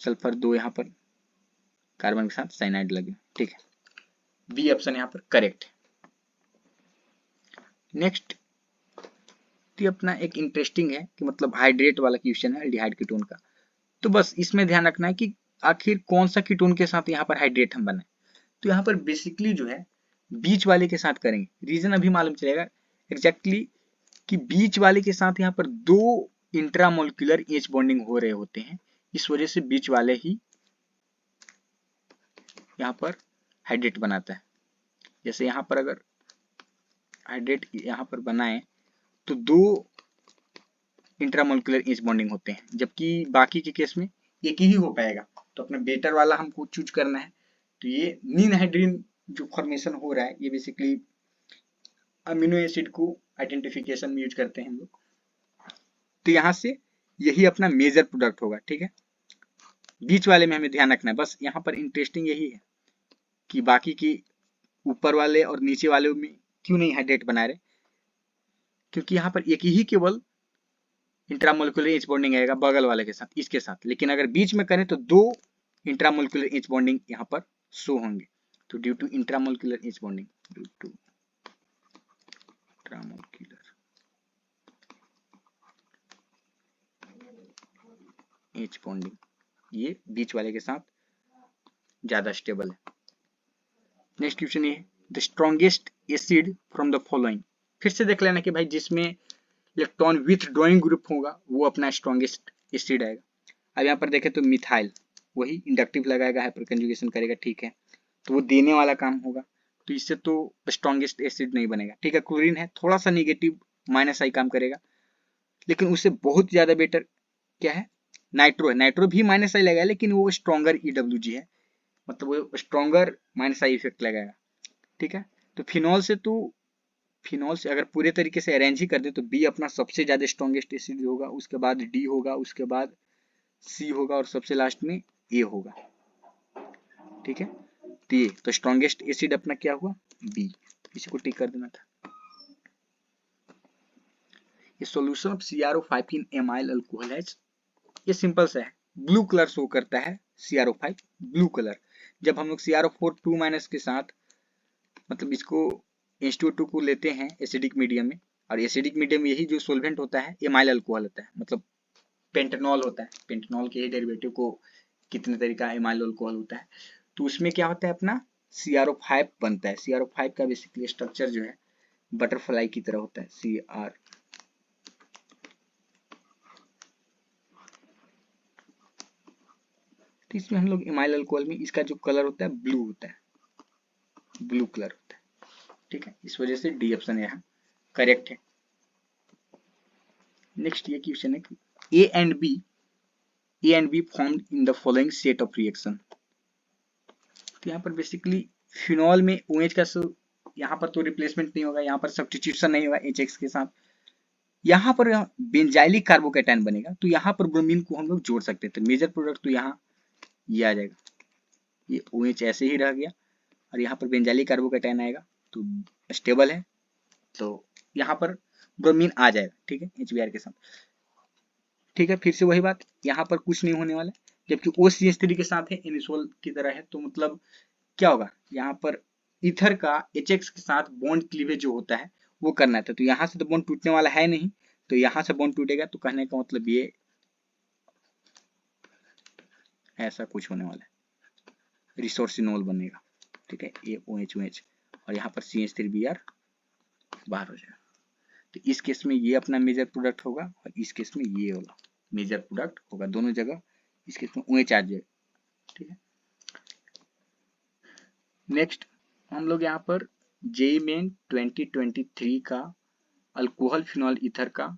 Speaker 1: सल्फर 2 यहाँ पर कार्बन के साथ साइनाइड लगे, ठीक है, बी ऑप्शन यहाँ पर करेक्ट है। नेक्स्ट, तो अपना एक इंटरेस्टिंग है कि मतलब हाइड्रेट वाला क्वेश्चन है एल्डिहाइड कीटोन का। तो बस इसमें ध्यान रखना है कि आखिर कौन सा कीटोन के साथ यहाँ पर हाइड्रेट हम बनाए। तो यहाँ पर बेसिकली जो है बीच वाले के साथ करेंगे, रीजन अभी मालूम चलेगा एग्जैक्टली कि बीच वाले के साथ यहाँ पर 2 इंट्रामोलिकुलर एच बॉन्डिंग हो रहे होते हैं, इस वजह से बीच वाले ही यहाँ पर हाइड्रेट बनाता है। जैसे यहाँ पर अगर हाइड्रेट यहाँ पर बनाए तो 2 इंट्रामोलिकुलर एच बॉन्डिंग होते हैं, जबकि बाकी के केस में एक ही हो पाएगा। तो अपना बेटर वाला हमको चूज करना है। तो ये नीन हाइड्रीन जो फॉर्मेशन हो रहा है, ये बेसिकली अमीनो एसिड को आइडेंटिफिकेशन में यूज करते हैं हम लोग। तो यहाँ से यही अपना मेजर प्रोडक्ट होगा, ठीक है। बीच वाले में हमें ध्यान रखना है, बस यहाँ पर इंटरेस्टिंग यही है कि बाकी की ऊपर वाले और नीचे वाले में क्यों नहीं हाइड्रेट बना रहे, क्योंकि यहाँ पर एक ही केवल इंट्रामोलिकुलर एच बॉन्डिंग आएगा बगल वाले के साथ, इसके साथ, लेकिन अगर बीच में करें तो दो इंट्रामोलिकुलर एच बॉन्डिंग यहाँ पर शो होंगे। तो due to intramolecular H bonding, due to intramolecular H bonding, ये बीच वाले के साथ ज्यादा स्टेबल है। नेक्स्ट क्वेश्चन ये, the strongest acid from the following. फिर से देख लेना कि भाई जिसमें इलेक्ट्रॉन विथड्रॉइंग ग्रुप होगा वो अपना स्ट्रॉन्गेस्ट एसिड आएगा। अब यहाँ पर देखें तो मिथाइल वही इंडक्टिव लगाएगा, हाइपर कंजुगेशन करेगा, ठीक है, तो वो देने वाला काम होगा, तो इससे तो स्ट्रॉन्गेस्ट एसिड नहीं बनेगा, ठीक है। क्लोरीन है, थोड़ा सा निगेटिव माइनस आई काम करेगा, लेकिन उससे बहुत ज्यादा बेटर क्या है, नाइट्रो है। नाइट्रो भी माइनस आई लगाएगा, लेकिन वो स्ट्रॉन्गर EWG है, मतलब वो स्ट्रॉन्गर माइनस आई इफेक्ट लगाएगा, ठीक है। तो फिनॉल से अगर पूरे तरीके से अरेंज ही कर दे तो बी अपना सबसे ज्यादा स्ट्रॉन्गेस्ट एसिड होगा, उसके बाद डी होगा, उसके बाद सी होगा और सबसे लास्ट में ए होगा, ठीक है। तो ये तो स्ट्रॉन्गेस्ट एसिड अपना क्या हुआ, बी, इसी को टिक कर देना था। ये solution of CrO5 in amyl alcohol है, ये सिंपल सा है, ब्लू कलर शो करता है CrO5 ब्लू कलर। जब हम लोग CrO4 2- के साथ मतलब इसको H2O2 को लेते हैं एसिडिक मीडियम में, और एसिडिक मीडियम में यही जो सोल्वेंट होता है एमाइल अल्कोहल होता है, मतलब पेंटेनॉल होता है, पेंटेनॉल के ही डेरिवेटिव को कितने तरीका एमाइल अल्कोहल होता है, तो उसमें क्या होता है अपना CrO5 बनता है। CrO5 का बेसिकली स्ट्रक्चर जो है बटरफ्लाई की तरह होता है, CR, तो इसमें हम लोग एमाइल अल्कोहल में इसका जो कलर होता है ब्लू होता है, ब्लू कलर होता है, ठीक है, इस वजह से डी ऑप्शन यहाँ करेक्ट है। नेक्स्ट ये क्वेश्चन है कि A and be formed in the following set of reaction. तो यहाँ पर बेसिकली फिनॉल में OH का यहाँ पर तो रिप्लेसमेंट नहीं होगा, यहाँ पर सब्स्टिट्यूशन नहीं होगा HX के साथ, यहाँ पर बेंजाइलिक कार्बोकैटायन बनेगा, तो यहाँ पर ब्रोमीन को हम लोग जोड़ सकते थे। मेजर प्रोडक्ट तो यहाँ ये आ जाएगा, ये OH ऐसे ही रह गया और यहाँ पर बेंजाइलिक कार्बोकैटायन आएगा, तो स्टेबल है, तो यहाँ पर ब्रोमीन आ जाएगा, ठीक है, HBr के साथ, ठीक है। फिर से वही बात, यहाँ पर कुछ नहीं होने वाला, जबकि OCH3 के साथ है, एनिसोल की तरह है, तो मतलब क्या होगा, यहाँ पर ईथर का HX के साथ बॉन्ड क्लीवेज जो होता है वो करना था, तो यहाँ से तो बॉन्ड टूटने वाला है नहीं, तो यहाँ से बॉन्ड टूटेगा, तो कहने का मतलब ये ऐसा कुछ होने वाला है, रिसोर्सिनोल बनेगा, ठीक है, ये OH और यहाँ पर CH3Br बाहर हो जाएगा। तो इस केस में ये अपना मेजर प्रोडक्ट होगा और इस केस में ये वाला मेजर प्रोडक्ट होगा, दोनों जगह इस केस में OH आ जाएगा, ठीक है। नेक्स्ट हम लोग यहाँ पर JEE मेन 2023 का अल्कोहल फिनॉल ईथर का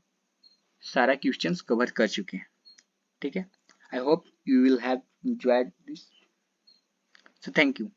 Speaker 1: सारा क्वेश्चंस कवर कर चुके हैं, ठीक है। I hope you will have enjoyed this, so thank you.